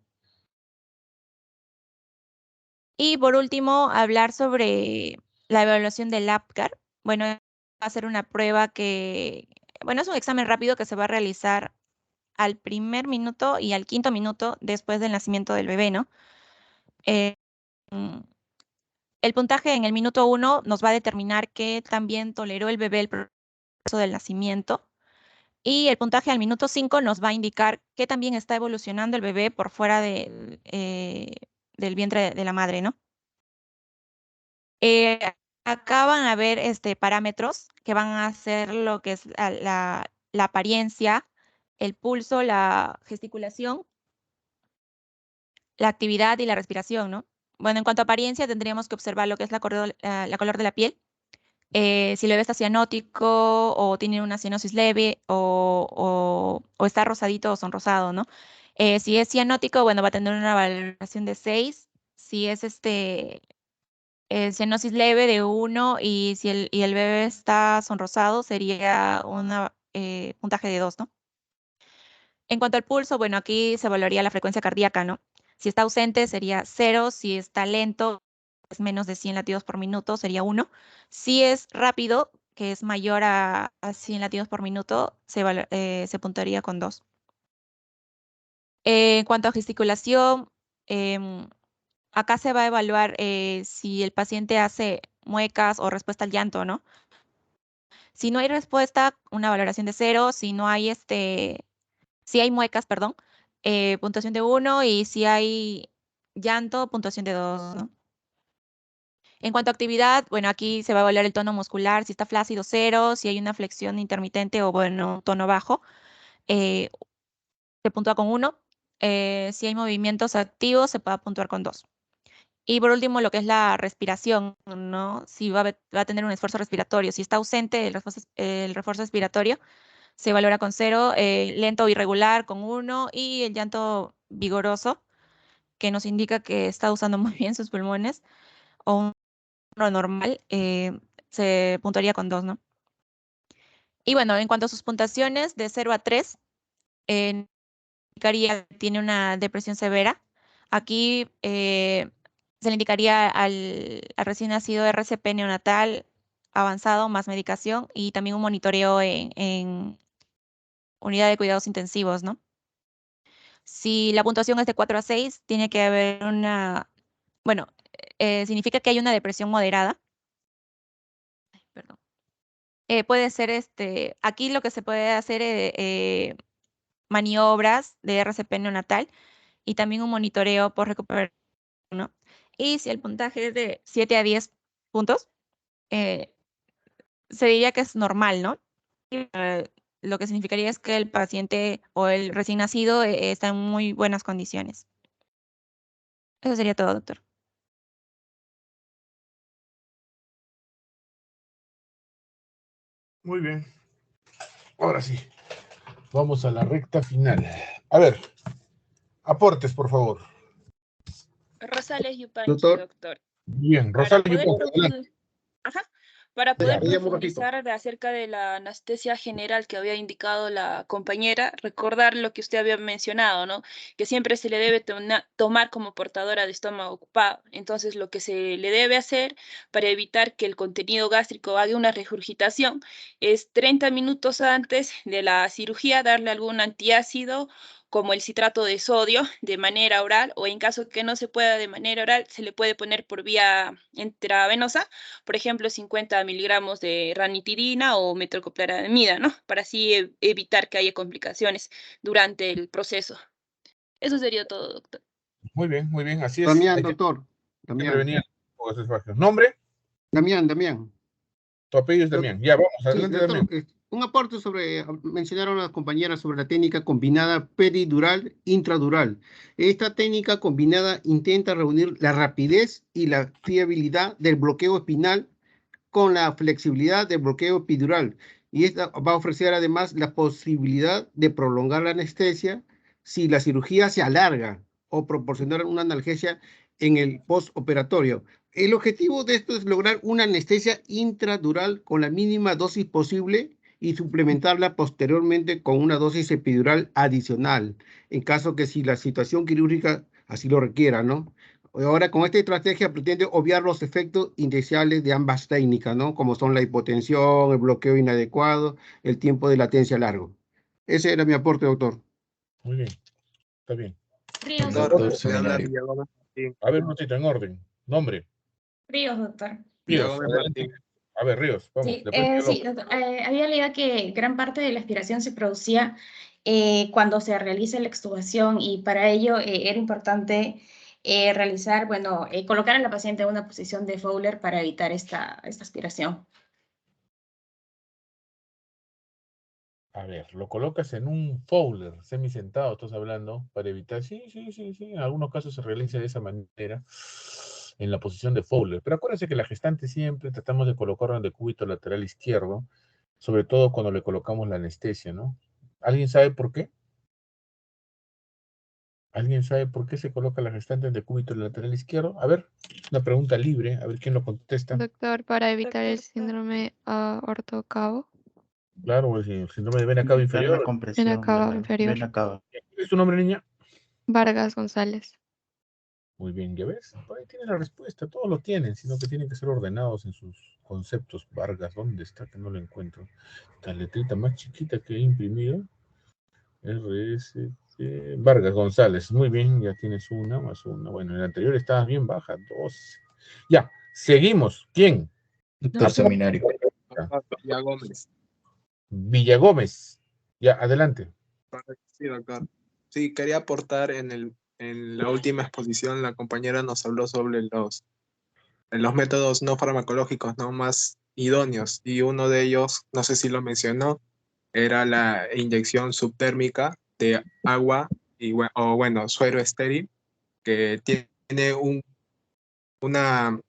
Y por último, hablar sobre la evaluación del APGAR. Bueno, va a ser una prueba que, bueno, es un examen rápido que se va a realizar al primer minuto y al quinto minuto después del nacimiento del bebé, ¿no? Mm, El puntaje en el minuto 1 nos va a determinar qué también toleró el bebé el proceso del nacimiento. Y el puntaje al minuto 5 nos va a indicar qué también está evolucionando el bebé por fuera del vientre de la madre, ¿no? Acá van a ver parámetros que van a ser lo que es la apariencia, el pulso, la gesticulación, la actividad y la respiración, ¿no? Bueno, en cuanto a apariencia, tendríamos que observar lo que es la color de la piel, si el bebé está cianótico o tiene una cianosis leve o está rosadito o sonrosado, ¿no? Si es cianótico, bueno, va a tener una valoración de 6. Si es cianosis leve de 1 y si el bebé está sonrosado, sería un puntaje de 2, ¿no? En cuanto al pulso, bueno, aquí se evaluaría la frecuencia cardíaca, ¿no? Si está ausente sería 0, si está lento, es menos de 100 latidos por minuto, sería 1. Si es rápido, que es mayor a 100 latidos por minuto, se puntuaría con 2. En cuanto a gesticulación, acá se va a evaluar si el paciente hace muecas o respuesta al llanto, ¿no? Si no hay respuesta, una valoración de 0. Si no hay si hay muecas, perdón, puntuación de 1 y si hay llanto, puntuación de 2, ¿no? En cuanto a actividad, bueno, aquí se va a evaluar el tono muscular, si está flácido 0, si hay una flexión intermitente o, bueno, tono bajo, se puntúa con 1. Si hay movimientos activos, se va a puntuar con 2. Y por último, lo que es la respiración, ¿no? Si va a tener un esfuerzo respiratorio. Si está ausente el refuerzo respiratorio, se valora con 0, lento o irregular con 1 y el llanto vigoroso, que nos indica que está usando muy bien sus pulmones, o uno normal, se puntuaría con 2, ¿no? Y bueno, en cuanto a sus puntuaciones, de 0 a 3, indicaría que tiene una depresión severa. Aquí se le indicaría al recién nacido RCP neonatal avanzado más medicación y también un monitoreo en unidad de cuidados intensivos, ¿no? Si la puntuación es de 4 a 6, tiene que haber bueno, significa que hay una depresión moderada. Ay, perdón. Puede ser aquí lo que se puede hacer maniobras de RCP neonatal y también un monitoreo por recuperación, ¿no? Y si el puntaje es de 7 a 10 puntos, se diría que es normal, ¿no? Lo que significaría es que el paciente o el recién nacido está en muy buenas condiciones. Eso sería todo, doctor.
Muy bien. Ahora sí, vamos a la recta final. A ver, aportes, por favor.
Rosales Yupanqui,
Doctor.
doctor.
Bien,
Para
Rosales
poder
Yupanqui, adelante.
Para poder
Ya, un ratito.
profundizar acerca de la anestesia general que había indicado la compañera, recordar lo que usted había mencionado, ¿no? Que siempre se le debe tomar como portadora de estómago ocupado. Entonces, lo que se le debe hacer para evitar que el contenido gástrico haga una regurgitación es 30 minutos antes de la cirugía darle algún antiácido como el citrato de sodio de manera oral, o en caso que no se pueda de manera oral, se le puede poner por vía intravenosa, por ejemplo, 50 miligramos de ranitidina o metoclopramida, ¿no? Para así evitar que haya complicaciones durante el proceso. Eso sería todo, doctor.
Muy bien, así es.
Damián,
Hay que
doctor.
siempre
Damián.
venir con esos espacios. ¿Nombre?
Damián.
Tu apellido es Damián. Ya, vamos,
Sí,
adelante,
doctor,
Damián.
un aporte sobre, mencionaron las compañeras sobre la técnica combinada peridural intradural. Esta técnica combinada intenta reunir la rapidez y la fiabilidad del bloqueo espinal con la flexibilidad del bloqueo epidural. Y esta va a ofrecer además la posibilidad de prolongar la anestesia si la cirugía se alarga o proporcionar una analgesia en el postoperatorio. El objetivo de esto es lograr una anestesia intradural con la mínima dosis posible y suplementarla posteriormente con una dosis epidural adicional, en caso que si la situación quirúrgica así lo requiera, ¿no? Ahora, con esta estrategia pretende obviar los efectos indeseables de ambas técnicas, ¿no? Como son la hipotensión, el bloqueo inadecuado, el tiempo de latencia largo. Ese era mi aporte, doctor.
Muy bien, está bien.
Ríos,
Doctor
Voy a hablar
Seminario.
Villagómez Martín.
A ver, un ratito, en orden. Nombre.
Ríos, doctor.
Ríos,
Villagómez
adelante.
Martín.
A ver, Ríos, vamos.
Sí,
Después
sí, doctor. Había leído que gran parte de la aspiración se producía cuando se realiza la extubación y para ello era importante realizar, bueno, colocar a la paciente en una posición de Fowler para evitar esta aspiración.
A ver, lo colocas en un Fowler, semisentado, estás hablando, para evitar. Sí. En algunos casos se realiza de esa manera, en la posición de Fowler. Pero acuérdense que la gestante siempre tratamos de colocarlo en el decúbito lateral izquierdo, sobre todo cuando le colocamos la anestesia, ¿no? ¿Alguien sabe por qué? ¿Alguien sabe por qué se coloca la gestante en decúbito lateral izquierdo? A ver, una pregunta libre, a ver quién lo contesta.
Doctor, para evitar el síndrome ortocavo.
Claro, el síndrome de vena cava inferior.
La compresión
Vena cava inferior.
vena cava.
¿Es tu nombre, niña?
Vargas González.
Muy bien, ¿ya ves? Por ahí tiene la respuesta, todos lo tienen, sino que tienen que ser ordenados en sus conceptos. Vargas, ¿dónde está? Que no lo encuentro. Esta letrita más chiquita que he imprimido. RS Vargas González, muy bien, ya tienes una más una. Bueno, en la anterior estabas bien baja, 2. Ya, seguimos. ¿Quién?
Doctor Seminario.
Villagómez.
Villagómez. Ya, adelante.
Sí, doctor. Sí, quería aportar en la última exposición, la compañera nos habló sobre los métodos no farmacológicos, ¿no? Más idóneos. Y uno de ellos, no sé si lo mencionó, era la inyección subtérmica de agua o bueno, suero estéril, que tiene una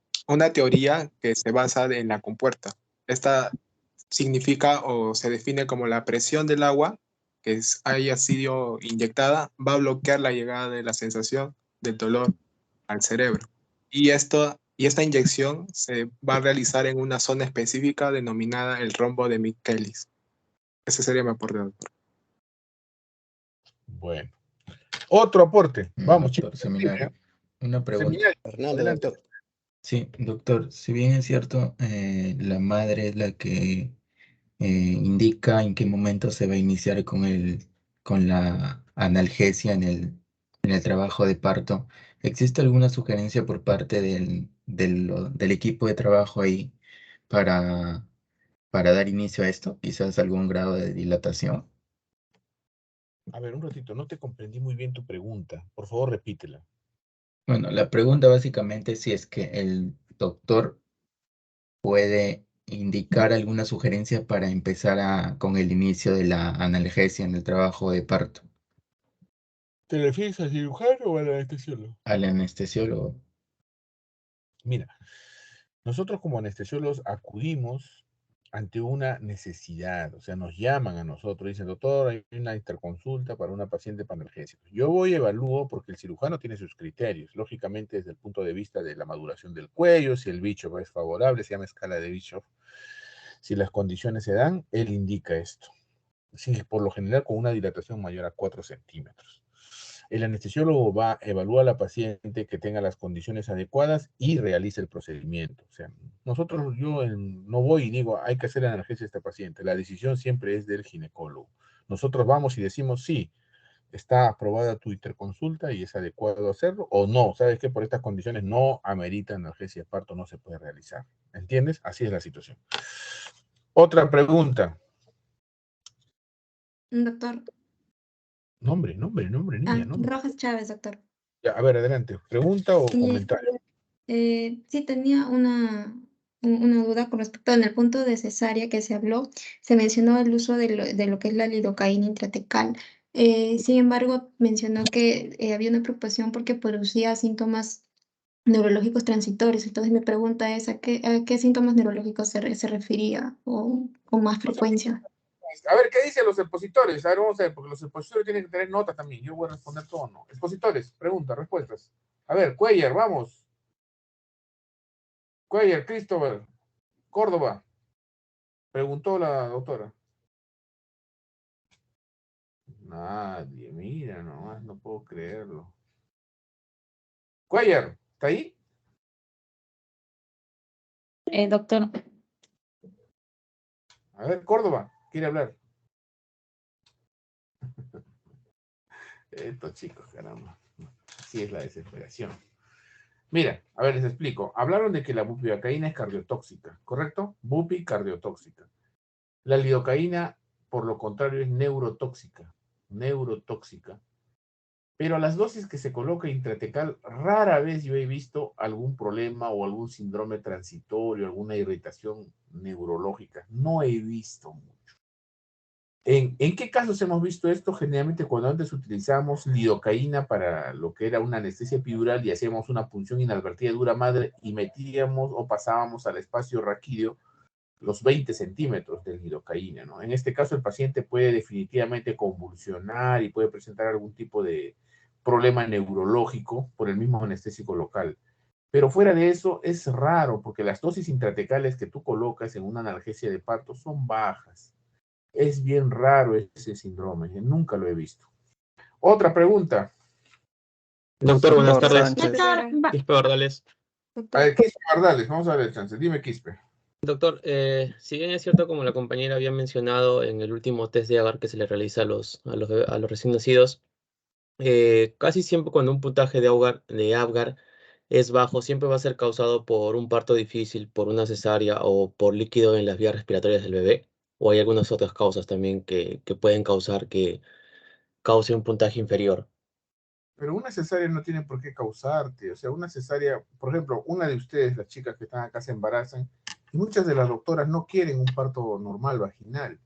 teoría que se basa en la compuerta. Esta significa o se define como la presión del agua que haya sido inyectada va a bloquear la llegada de la sensación del dolor al cerebro. Y esta inyección se va a realizar en una zona específica denominada el rombo de Michaelis. Ese sería mi aporte, doctor.
Bueno. Otro aporte. Vamos,
doctor
chicos.
Seminario. Una pregunta.
Fernando, doctor.
Sí, doctor, si bien es cierto, la madre es la que indica en qué momento se va a iniciar con la analgesia en el trabajo de parto, ¿existe alguna sugerencia por parte del equipo de trabajo ahí para, para dar inicio a esto? Quizás algún grado de dilatación.
A ver, un ratito, no te comprendí muy bien tu pregunta. Por favor, repítela.
Bueno, la pregunta básicamente es si es que el doctor puede indicar alguna sugerencia para empezar con el inicio de la analgesia en el trabajo de parto.
¿Te refieres al cirujano o al anestesiólogo?
Al anestesiólogo.
Mira, nosotros como anestesiólogos acudimos ante una necesidad, o sea, nos llaman a nosotros, dicen, doctor, hay una interconsulta para una paciente para analgesia. Yo voy y evalúo porque el cirujano tiene sus criterios, lógicamente desde el punto de vista de la maduración del cuello, si el Bischoff es favorable, se llama escala de Bischoff, Si las condiciones se dan, él indica esto. Sí, por lo general con una dilatación mayor a 4 centímetros. El anestesiólogo va a evaluar a la paciente que tenga las condiciones adecuadas y realiza el procedimiento. O sea, yo no voy y digo, hay que hacer analgesia a esta paciente. La decisión siempre es del ginecólogo. Nosotros vamos y decimos, sí, está aprobada tu interconsulta y es adecuado hacerlo, o no, sabes que por estas condiciones no amerita analgesia de parto, no se puede realizar. ¿Entiendes? Así es la situación. Otra pregunta.
Doctor.
Nombre, niña, nombre.
Rojas Chávez, doctor.
Ya, a ver, adelante. ¿Pregunta o comentario?
Sí, tenía una duda con respecto en el punto de cesárea que se habló. Se mencionó el uso de lo que es la lidocaína intratecal. Sin embargo, mencionó que había una preocupación porque producía síntomas neurológicos transitorios. Entonces, mi pregunta es, ¿a qué síntomas neurológicos se refería o con más frecuencia?
A ver, ¿qué dicen los expositores? A ver, vamos a ver, porque los expositores tienen que tener nota también. Yo voy a responder todo, ¿no? Expositores, preguntas, respuestas. A ver, Cuellar, vamos. Cuellar, Christopher, Córdoba. Preguntó la doctora. Nadie, mira nomás, no puedo creerlo. Cuellar, ¿está ahí?
Doctor.
A ver, Córdoba, quiere hablar. Estos chicos, caramba. Así es la desesperación. Mira, a ver, les explico. Hablaron de que la bupivacaína es cardiotóxica, ¿correcto? Bupi, cardiotóxica. La lidocaína, por lo contrario, es neurotóxica. Neurotóxica. Pero a las dosis que se coloca intratecal, rara vez yo he visto algún problema o algún síndrome transitorio, alguna irritación neurológica. No he visto mucho. ¿En qué casos hemos visto esto? Generalmente cuando antes utilizamos lidocaína para lo que era una anestesia epidural y hacíamos una punción inadvertida de dura madre y metíamos o pasábamos al espacio raquídeo los 20 centímetros de lidocaína, ¿no? En este caso el paciente puede definitivamente convulsionar y puede presentar algún tipo de problema neurológico por el mismo anestésico local. Pero fuera de eso es raro porque las dosis intratecales que tú colocas en una analgesia de parto son bajas. Es bien raro ese síndrome, nunca lo he visto. Otra pregunta.
Doctor, buenas
Doctor
tardes.
Sánchez.
Quispe Bardales.
A ver, Quispe Bardales, vamos a ver el chance. Dime, Quispe.
Doctor, si bien es cierto, como la compañera había mencionado en el último test de Agar que se le realiza a los recién nacidos, casi siempre cuando un puntaje de Apgar es bajo, siempre va a ser causado por un parto difícil, por una cesárea o por líquido en las vías respiratorias del bebé, o hay algunas otras causas también que pueden causar que cause un puntaje inferior.
Pero una cesárea no tiene por qué causarte. O sea, una cesárea, por ejemplo, una de ustedes, las chicas que están acá, se embarazan y muchas de las doctoras no quieren un parto normal vaginal,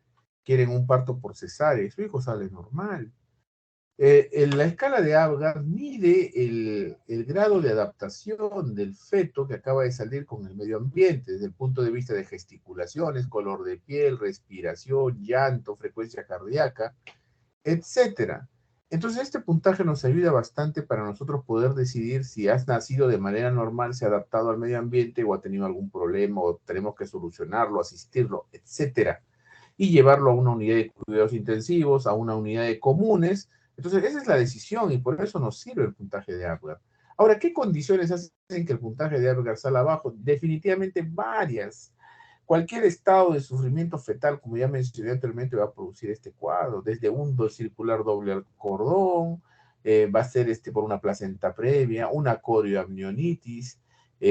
quieren un parto por cesárea y su hijo sale normal. En la escala de Apgar mide el grado de adaptación del feto que acaba de salir con el medio ambiente, desde el punto de vista de gesticulaciones, color de piel, respiración, llanto, frecuencia cardíaca, etcétera. Entonces este puntaje nos ayuda bastante para nosotros poder decidir si has nacido de manera normal, se ha adaptado al medio ambiente o ha tenido algún problema o tenemos que solucionarlo, asistirlo, etcétera. Y llevarlo a una unidad de cuidados intensivos, a una unidad de comunes. Entonces esa es la decisión y por eso nos sirve el puntaje de Apgar. Ahora, ¿qué condiciones hacen que el puntaje de Apgar salga abajo? Definitivamente varias. Cualquier estado de sufrimiento fetal, como ya mencioné anteriormente, va a producir este cuadro, desde un circular doble al cordón, va a ser por una placenta previa, una corioamnionitis,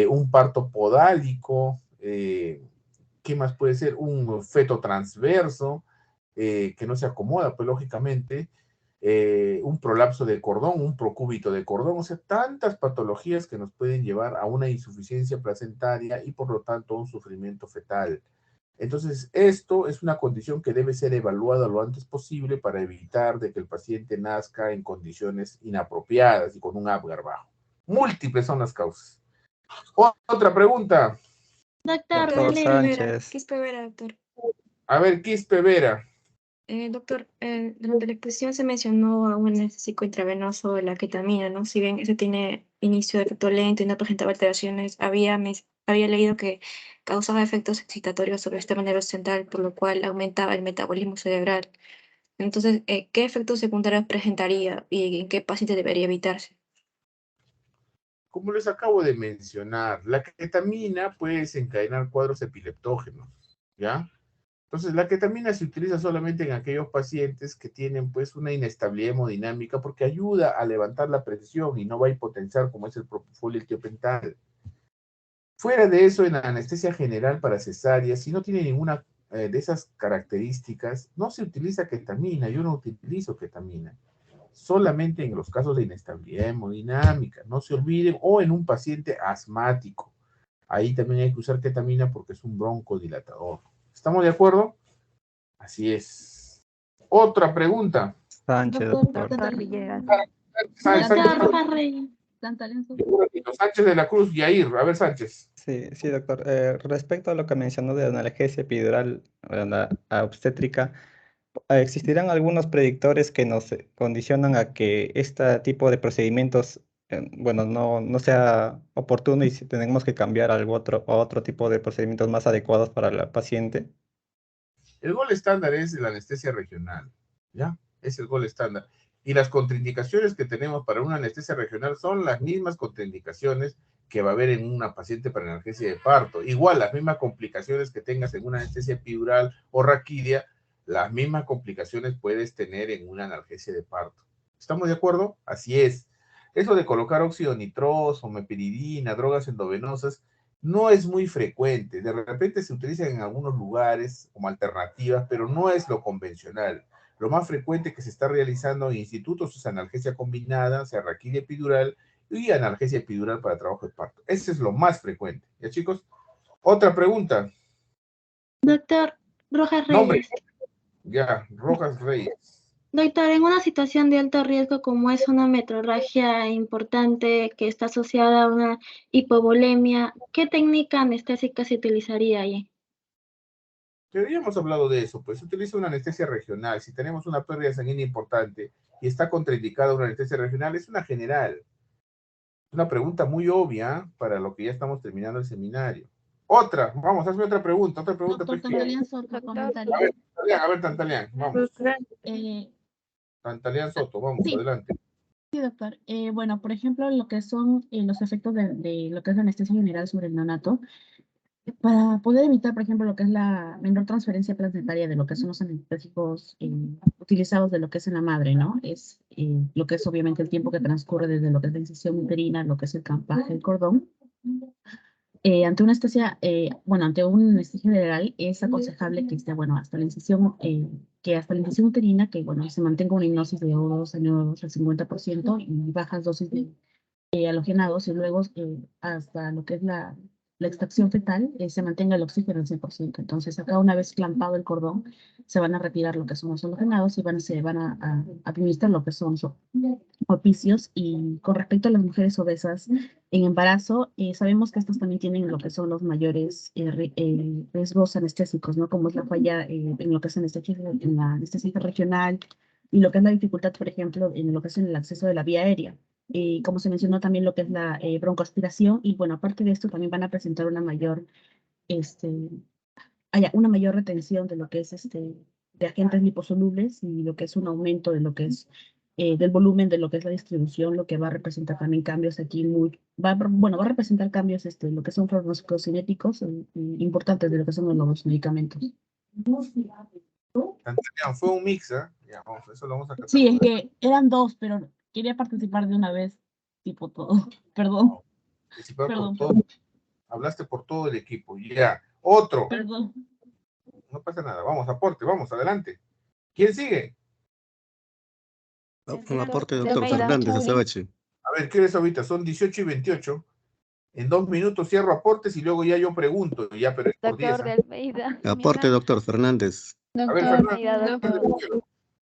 un parto podálico, ¿qué más puede ser? Un feto transverso, que no se acomoda, pues lógicamente, un prolapso de cordón, un procúbito de cordón, o sea, tantas patologías que nos pueden llevar a una insuficiencia placentaria y por lo tanto un sufrimiento fetal. Entonces, esto es una condición que debe ser evaluada lo antes posible para evitar de que el paciente nazca en condiciones inapropiadas y con un Apgar bajo. Múltiples son las causas. Otra pregunta.
Doctor
Sánchez.
Quispe Vera, doctor.
A ver, Quispe Vera.
Doctor, durante la exposición se mencionó a un anestésico intravenoso, la ketamina, ¿no? Si bien ese tiene inicio de efecto lento y no presentaba alteraciones, había
había leído que causaba efectos excitatorios sobre el sistema nervioso central, por lo cual aumentaba el metabolismo cerebral. Entonces, ¿qué efectos secundarios presentaría y en qué paciente debería evitarse?
Como les acabo de mencionar, la ketamina puede desencadenar cuadros epileptógenos, ¿ya? Entonces, la ketamina se utiliza solamente en aquellos pacientes que tienen, pues, una inestabilidad hemodinámica porque ayuda a levantar la presión y no va a hipotenciar como es el propofol y el tiopental. Fuera de eso, en la anestesia general para cesárea, si no tiene ninguna de esas características, no se utiliza ketamina. Yo no utilizo ketamina. Solamente en los casos de inestabilidad hemodinámica, no se olviden, o en un paciente asmático. Ahí también hay que usar ketamina porque es un broncodilatador. ¿Estamos de acuerdo? Así es. Otra pregunta.
Sánchez,
Doctor
doctor.
Villegas.
Sánchez,
Rojas Reyes.
Sánchez de la Cruz, Yair. A ver, Sánchez.
Sí, doctor. Respecto a lo que mencionó de la analgesia epidural, la obstétrica, ¿existirán algunos predictores que nos condicionan a que este tipo de procedimientos, bueno, no sea oportuno y si tenemos que cambiar a otro tipo de procedimientos más adecuados para la paciente?
El gol estándar es la anestesia regional, ¿ya? Es el gol estándar. Y las contraindicaciones que tenemos para una anestesia regional son las mismas contraindicaciones que va a haber en una paciente para analgesia de parto. Igual, las mismas complicaciones que tengas en una anestesia epidural o raquidia, las mismas complicaciones puedes tener en una analgesia de parto. ¿Estamos de acuerdo? Así es. Eso de colocar óxido nitroso, meperidina, drogas endovenosas, no es muy frecuente. De repente se utilizan en algunos lugares como alternativas, pero no es lo convencional. Lo más frecuente que se está realizando en institutos es analgesia combinada, sea raquidia epidural y analgesia epidural para trabajo de parto. Ese es lo más frecuente. ¿Ya, chicos? Otra pregunta.
Doctor Rojas
Nombre.
Reyes.
Ya, Rojas Reyes.
Doctor, en una situación de alto riesgo como es una metrorragia importante que está asociada a una hipovolemia, ¿qué técnica anestésica se utilizaría ahí?
Ya habíamos hablado de eso, pues se utiliza una anestesia regional. Si tenemos una pérdida sanguínea importante y está contraindicada una anestesia regional, es una general. Una pregunta muy obvia para lo que ya estamos terminando el seminario. Otra, vamos, hazme otra pregunta.
Doctor
Pues,
Tantalian Soto, comentario.
a ver, Tantalian, vamos. Tantalian Soto, vamos,
Sí.
adelante.
Sí, doctor. Bueno, por ejemplo, lo que son los efectos de lo que es la anestesia general sobre el neonato, para poder evitar, por ejemplo, lo que es la menor transferencia placentaria de lo que son los anestésicos utilizados de lo que es en la madre, ¿no? Es lo que es obviamente el tiempo que transcurre desde lo que es la incisión uterina, lo que es el campaje, el cordón. Ante una anestesia, ante una anestesia general es aconsejable que esté, hasta la incisión, uterina, que, se mantenga una hipnosis de O2 al 50% y bajas dosis de halogenados y luego hasta lo que es la extracción fetal, se mantenga el oxígeno al 100%. Entonces, acá una vez clampado el cordón, se van a retirar lo que son los halogenados y se van a administrar lo que son opicios. Y con respecto a las mujeres obesas en embarazo, sabemos que estas también tienen lo que son los mayores riesgos anestésicos, ¿no? Como es la falla en lo que es en la anestesia regional y lo que es la dificultad, por ejemplo, en lo que es en el acceso de la vía aérea. Como se mencionó también lo que es la broncoaspiración, y aparte de esto también van a presentar una mayor retención de lo que es de agentes liposolubles y lo que es un aumento de lo que es del volumen de lo que es la distribución, lo que va a representar también cambios aquí va a representar cambios lo que son farmacocinéticos importantes de lo que son los nuevos medicamentos.
Fue un mix, ¿eh? Ya, vamos, eso lo vamos a catalogar.
Sí, es que eran dos, pero quería participar de una vez, tipo todo. Perdón.
Perdón. Todo. Hablaste por todo el equipo. Ya. Otro.
Perdón.
No pasa nada. Vamos, aporte, vamos, adelante. ¿Quién sigue?
Un aporte, doctor Fernández, Azabache.
A ver, ¿qué es ahorita? Son 18 y 28. En 2 minutos cierro aportes y luego ya yo pregunto. Ya, pero es por 10.
Doctor de Almeida.
Aporte, doctor Fernández.
A ver,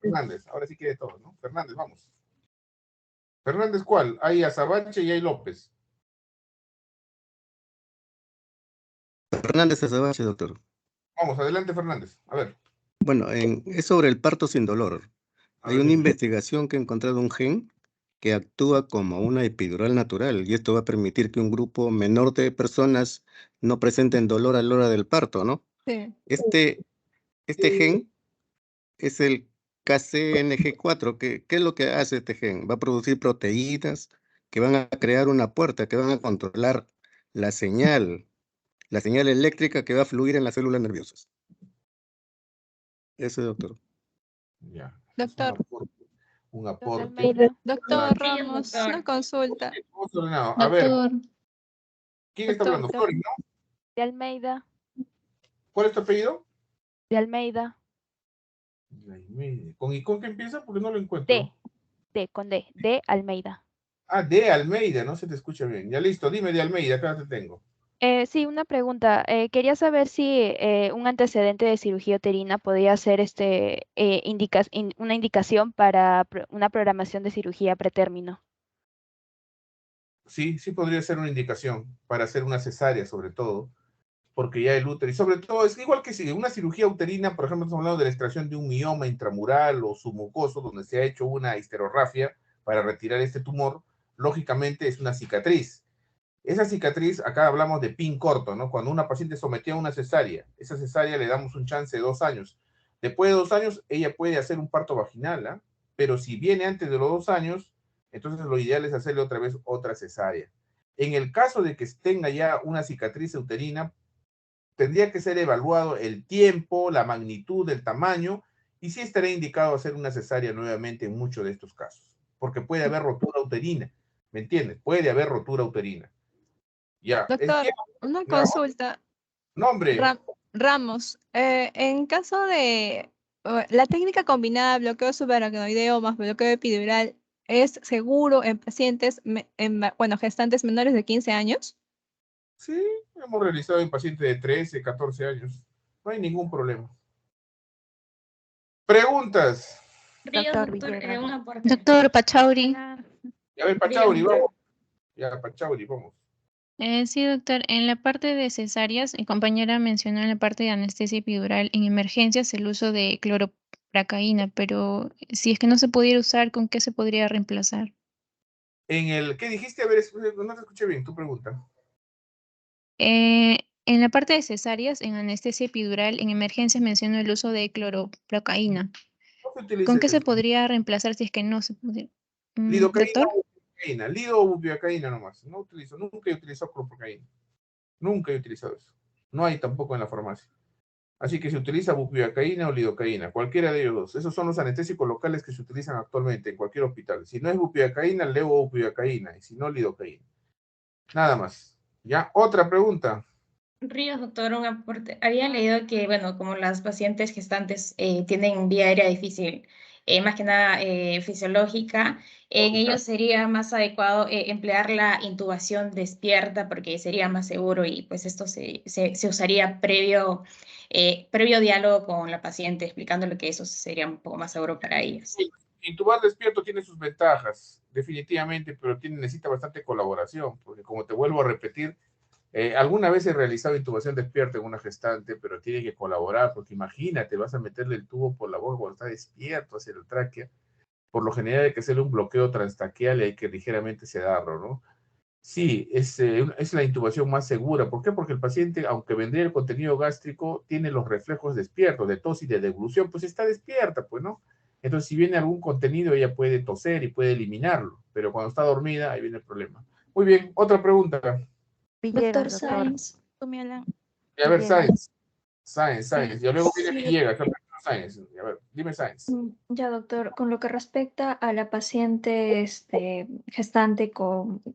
Fernández, ahora sí quiere todo, ¿no? Fernández, vamos. Fernández, ¿cuál? Hay Azabache y hay López.
Fernández Azabache, doctor.
Vamos, adelante, Fernández. A ver.
Bueno, es sobre el parto sin dolor. Hay una investigación que ha encontrado un gen que actúa como una epidural natural y esto va a permitir que un grupo menor de personas no presenten dolor a la hora del parto, ¿no?
Sí.
Este gen es el KCNG4. ¿Qué es lo que hace este gen? Va a producir proteínas que van a crear una puerta, que van a controlar la señal eléctrica que va a fluir en las células nerviosas. Eso, doctor.
Ya.
Doctor.
Un aporte.
Almeida. Doctor
Ah,
Ramos, una consulta.
vamos ordenado. A ver,
Doctor,
¿quién está hablando?
Doctor.
Flori, ¿no?
De Almeida.
¿Cuál es tu apellido?
De Almeida.
¿Con qué empieza? Porque no lo encuentro.
Con D. De Almeida.
Ah, de Almeida, no se te escucha bien. Ya listo, dime de Almeida, acá te tengo.
Sí, una pregunta. Quería saber si un antecedente de cirugía uterina podría ser una indicación para una programación de cirugía pretérmino.
Sí, sí podría ser una indicación para hacer una cesárea, sobre todo, porque ya el útero, y sobre todo, es igual que si una cirugía uterina, por ejemplo, estamos hablando de la extracción de un mioma intramural o submucoso, donde se ha hecho una histerorrafia para retirar este tumor, lógicamente es una cicatriz. Esa cicatriz, acá hablamos de pin corto, ¿no? Cuando una paciente sometida a una cesárea, esa cesárea le damos un chance de 2 años. Después de 2 años, ella puede hacer un parto vaginal, ¿eh? Pero si viene antes de los 2 años, entonces lo ideal es hacerle otra vez otra cesárea. En el caso de que tenga ya una cicatriz uterina, tendría que ser evaluado el tiempo, la magnitud, el tamaño, y sí estaría indicado hacer una cesárea nuevamente en muchos de estos casos, porque puede haber rotura uterina, ¿me entiendes? Puede haber rotura uterina. Ya.
Doctor, una
No,
consulta.
nombre.
Ramos, en caso de la técnica combinada bloqueo subaracnoideo más bloqueo epidural, ¿es seguro en pacientes, gestantes menores de 15 años?
Sí, hemos realizado en pacientes de 13, 14 años. No hay ningún problema. Preguntas.
Doctor Pachauri.
A ver, Pachauri, vamos. Ya, Pachauri, vamos.
Sí, doctor. En la parte de cesáreas, mi compañera mencionó en la parte de anestesia epidural en emergencias el uso de cloropracaína, pero si es que no se pudiera usar, ¿con qué se podría reemplazar?
¿Qué dijiste? A ver, no te escuché bien tu pregunta.
En la parte de cesáreas, en anestesia epidural en emergencias mencionó el uso de cloropracaína.
No se utiliza
¿Con qué
ese.
se podría reemplazar si es que no se pudiera?
Lidocaína
¿Doctor?
o bupivacaína. Lido o bupivacaína nomás. No utilizo, nunca he utilizado cloropracaína. Nunca he utilizado eso. No hay tampoco en la farmacia. Así que se utiliza bupivacaína o lidocaína, cualquiera de ellos dos. Esos son los anestésicos locales que se utilizan actualmente en cualquier hospital. Si no es bupivacaína, levobupivacaína, y si no, lidocaína. Nada más. ¿Ya? Otra pregunta.
Ríos, doctor, un aporte. Había leído que, bueno, como las pacientes gestantes tienen vía aérea difícil, más que nada fisiológica, en ellos sería más adecuado emplear la intubación despierta porque sería más seguro y pues esto se usaría previo diálogo con la paciente, explicándole que eso sería un poco más seguro para ellos.
Intubar despierto tiene sus ventajas, definitivamente, pero necesita bastante colaboración, porque como te vuelvo a repetir, alguna vez he realizado intubación despierta en una gestante, pero tiene que colaborar, porque imagínate, vas a meterle el tubo por la boca cuando está despierto hacia la tráquea. Por lo general hay que hacerle un bloqueo transtaquial y hay que ligeramente sedarlo, ¿no? Sí, es la intubación más segura. ¿Por qué? Porque el paciente, aunque vendría el contenido gástrico, tiene los reflejos despiertos de tos y de deglución, pues está despierta, pues, ¿no? Entonces, si viene algún contenido, ella puede toser y puede eliminarlo, pero cuando está dormida, ahí viene el problema. Muy bien, otra pregunta.
Doctor Sáenz.
Y a ver, Sáenz. Y luego viene Villegas, Sáenz. A ver, dime Sáenz.
Ya, doctor, con lo que respecta a la paciente gestante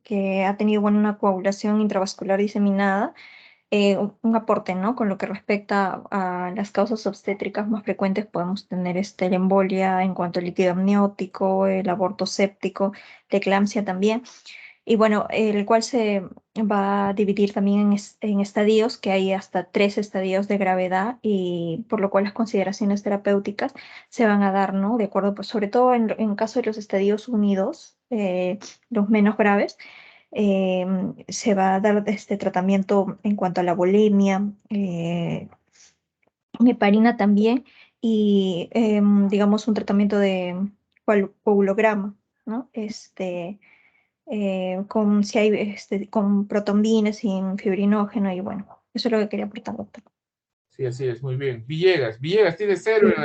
que ha tenido una coagulación intravascular diseminada, un aporte, ¿no? Con lo que respecta a las causas obstétricas más frecuentes, podemos tener la embolia en cuanto al líquido amniótico, el aborto séptico, la eclampsia también. Y bueno, el cual se va a dividir también en estadios, que hay hasta 3 estadios de gravedad, y por lo cual las consideraciones terapéuticas se van a dar, ¿no? De acuerdo, pues sobre todo en caso de los estadios unidos, los menos graves, se va a dar este tratamiento en cuanto a la bulimia, heparina también, y digamos un tratamiento de coagulograma. ¿no? Con, si hay, con protombina, sin fibrinógeno, y bueno, eso es lo que quería aportar, doctor.
Sí, así es, muy bien. Villegas tiene 0 en el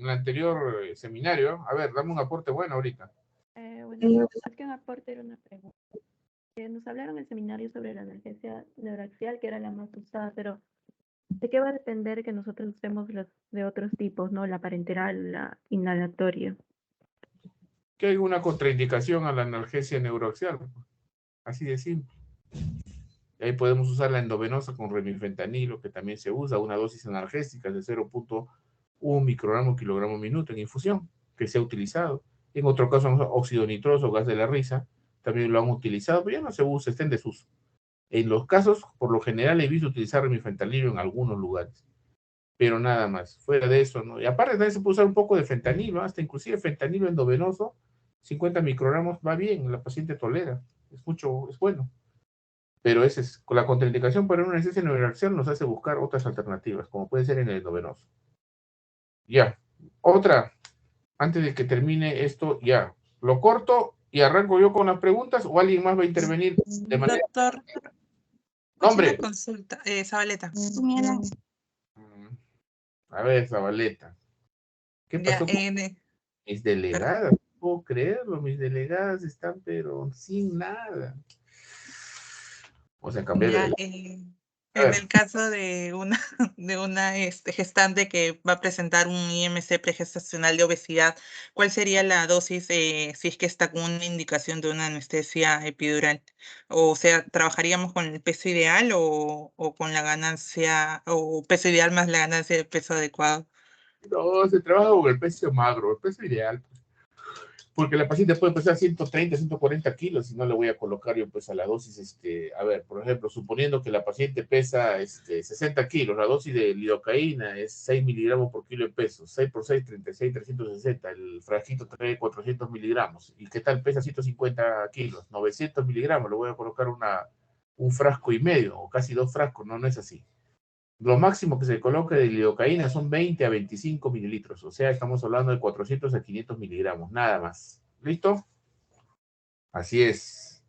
anterior seminario. A ver, dame un aporte bueno ahorita.
Bueno, más que un aporte era una pregunta. Nos hablaron en el seminario sobre la analgesia neuraxial, que era la más usada, pero ¿de qué va a depender que nosotros usemos las de otros tipos, ¿no? La parenteral, la inhalatoria.
Que hay una contraindicación a la analgesia neuroaxial. Así de simple. Y ahí podemos usar la endovenosa con remifentanilo, que también se usa, una dosis analgésica de 0.1 microgramo kilogramo minuto en infusión, que se ha utilizado. En otro caso, óxido nitroso, gas de la risa, también lo han utilizado, pero ya no se usa, está en desuso. En los casos, por lo general, he visto utilizar remifentanilo en algunos lugares, pero nada más. Fuera de eso, ¿no? Y aparte también se puede usar un poco de fentanilo, hasta inclusive fentanilo endovenoso, 50 microgramos va bien, la paciente tolera, es bueno. Pero ese es, con la contraindicación para una anestesia neuroaxial nos hace buscar otras alternativas, como puede ser en el endovenoso. Ya, otra, antes de que termine esto, ya, lo corto y arranco yo con las preguntas, o alguien más va a intervenir de manera...
Doctor,
Nombre.
una consulta, Zabaleta.
A ver, Zabaleta. ¿Qué pasó con mis delegadas? No puedo creerlo, mis delegadas están pero sin nada. O sea, cambié
Ya,
de...
en el caso de una gestante que va a presentar un IMC pregestacional de obesidad, ¿cuál sería la dosis si es que está con una indicación de una anestesia epidural? O sea, ¿trabajaríamos con el peso ideal o con la ganancia, o peso ideal más la ganancia de peso adecuado?
No, se trabaja con el peso magro, el peso ideal. Porque la paciente puede pesar 130, 140 kilos y no le voy a colocar yo pues a la dosis, a ver, por ejemplo, suponiendo que la paciente pesa 60 kilos, la dosis de lidocaína es 6 miligramos por kilo de peso, 6 por 6, 36, 360, el frasquito trae 400 miligramos, ¿y qué tal pesa 150 kilos? 900 miligramos, le voy a colocar un frasco y medio, o casi 2 frascos, no es así. Lo máximo que se coloca de lidocaína son 20 a 25 mililitros. O sea, estamos hablando de 400 a 500 miligramos, nada más. ¿Listo? Así es.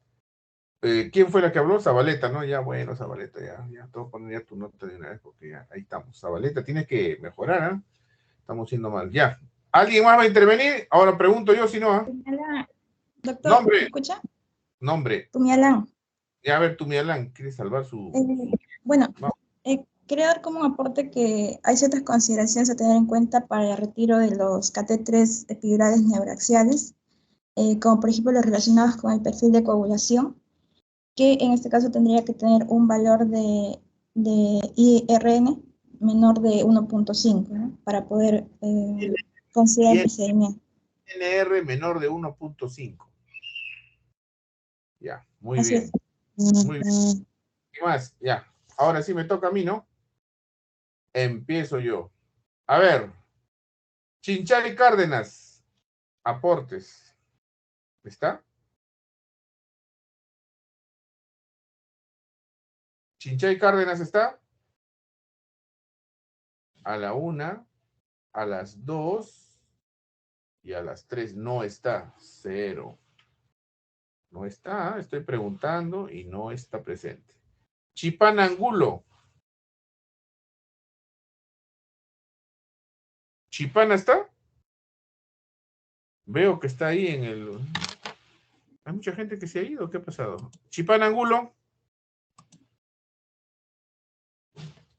¿Quién fue la que habló? Zabaleta, ¿no? Ya, bueno, Zabaleta, ya. Te voy a poner ya tu nota de una vez porque ya, ahí estamos. Zabaleta, tienes que mejorar, ¿eh? Estamos siendo mal. Ya. ¿Alguien más va a intervenir? Ahora pregunto yo, si no, ¿ah?
Doctor,
Nombre.
¿me escucha?
Nombre.
Tumialán.
Ya, a ver, Tumialán, ¿quieres salvar su...?
Bueno,
Vamos.
quería dar como un aporte que hay ciertas consideraciones a tener en cuenta para el retiro de los catéteres epidurales neuroaxiales, como por ejemplo los relacionados con el perfil de coagulación, que en este caso tendría que tener un valor de IRN menor de 1.5, ¿no? Para poder considerar el procedimiento.
NR menor de 1.5. Ya, muy
Así
bien.
es.
Muy bien. ¿Qué más? Ya. Ahora sí me toca a mí, ¿no? Empiezo yo. A ver. Chinchari Cárdenas. Aportes. ¿Está? Chinchari Cárdenas está. A la 1, a las 2 y a las 3 no está. 0. No está. Estoy preguntando y no está presente. Chipana Angulo. ¿Chipana está? Veo que está ahí en el... Hay mucha gente que se ha ido. ¿Qué ha pasado? Chipana Angulo.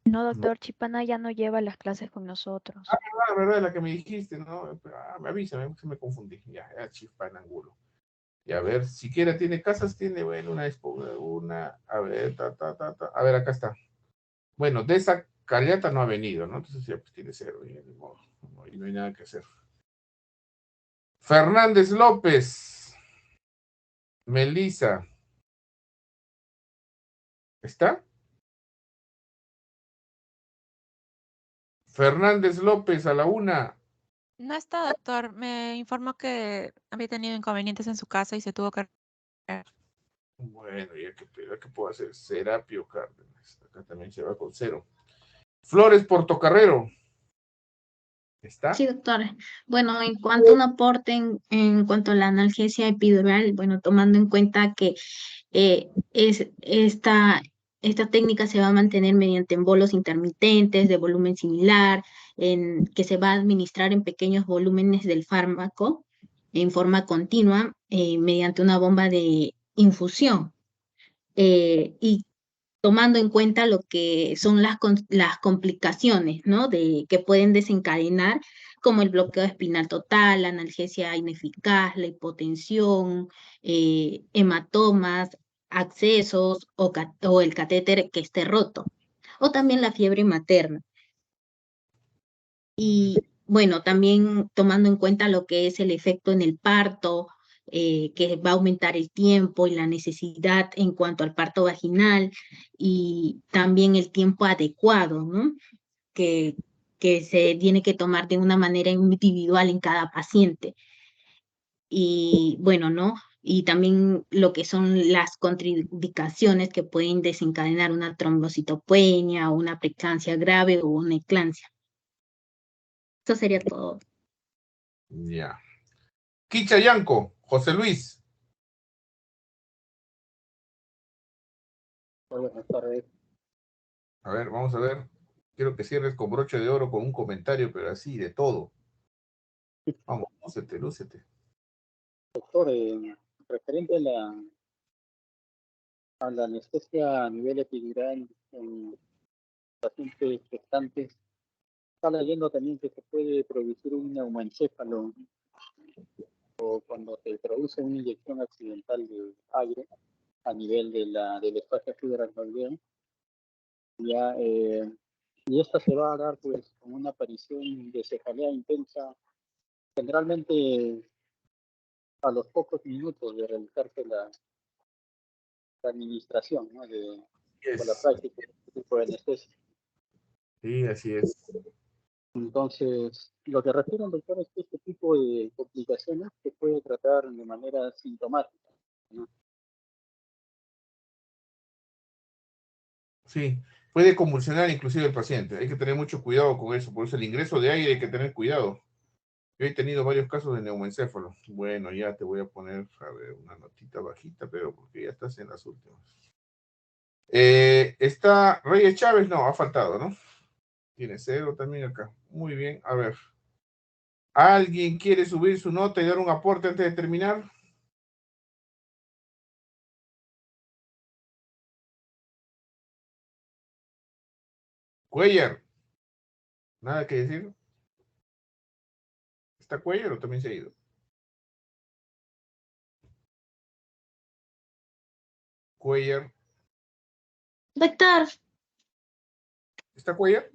No, doctor, Chipana ya no lleva las clases con nosotros.
Verdad, la que me dijiste, ¿no? Me avisa, se me confundí. Ya, Chipana Angulo. Y a ver, siquiera tiene casas, tiene, bueno, una, a ver, a ver, acá está. Bueno, de esa Caliata no ha venido, ¿no? Entonces ya pues tiene 0, y no hay nada que hacer. Fernández López. Melissa. ¿Está? Fernández López a la 1.
No está, doctor. Me informó que había tenido inconvenientes en su casa y se tuvo que...
Bueno, ya que puedo hacer. Serapio Cárdenas. Acá también se va con 0. Flores Portocarrero. ¿Está?
Sí, doctor. Bueno, en cuanto a un aporte en cuanto a la analgesia epidural, bueno, tomando en cuenta que esta técnica se va a mantener mediante bolos intermitentes de volumen similar, que se va a administrar en pequeños volúmenes del fármaco en forma continua mediante una bomba de infusión. Y tomando en cuenta lo que son las complicaciones, ¿no? Que pueden desencadenar, como el bloqueo espinal total, la analgesia ineficaz, la hipotensión, hematomas, accesos o el catéter que esté roto, o también la fiebre materna. Y bueno, también tomando en cuenta lo que es el efecto en el parto, que va a aumentar el tiempo y la necesidad en cuanto al parto vaginal y también el tiempo adecuado, ¿no? Que, que se tiene que tomar de una manera individual en cada paciente. Y bueno, ¿no? Y también lo que son las contraindicaciones que pueden desencadenar una trombocitopenia, una preeclampsia grave o una eclampsia. Eso sería todo.
Ya. Kicha Yanco, José Luis.
Buenas tardes.
A ver, vamos a ver. Quiero que cierres con broche de oro con un comentario, pero así, de todo. Vamos, lúcete, lúcete.
Doctor, referente a la anestesia a nivel epidural en pacientes gestantes, está leyendo también que se puede producir un neumoencéfalo o cuando se produce una inyección accidental de aire a nivel del espacio subaracnoideo. Ya, y esta se va a dar pues con una aparición de cefalea intensa, generalmente a los pocos minutos de realizarse la administración, ¿no? Por la práctica de este tipo de anestesia.
Sí, así es.
Entonces, lo que refieren, doctor, es que este tipo de complicaciones se puede tratar de manera sintomática, ¿no?
Sí, puede convulsionar inclusive el paciente. Hay que tener mucho cuidado con eso. Por eso el ingreso de aire hay que tener cuidado. Yo he tenido varios casos de neumoencéfalo. Bueno, ya te voy a poner, a ver, una notita bajita, pero porque ya estás en las últimas. Está Reyes Chávez, no, ha faltado, ¿no? Tiene 0 también acá. Muy bien, a ver. ¿Alguien quiere subir su nota y dar un aporte antes de terminar? Cuellar. ¿Nada que decir? ¿Está Cuellar o también se ha ido? Cuellar.
Doctor,
¿Está Cuellar?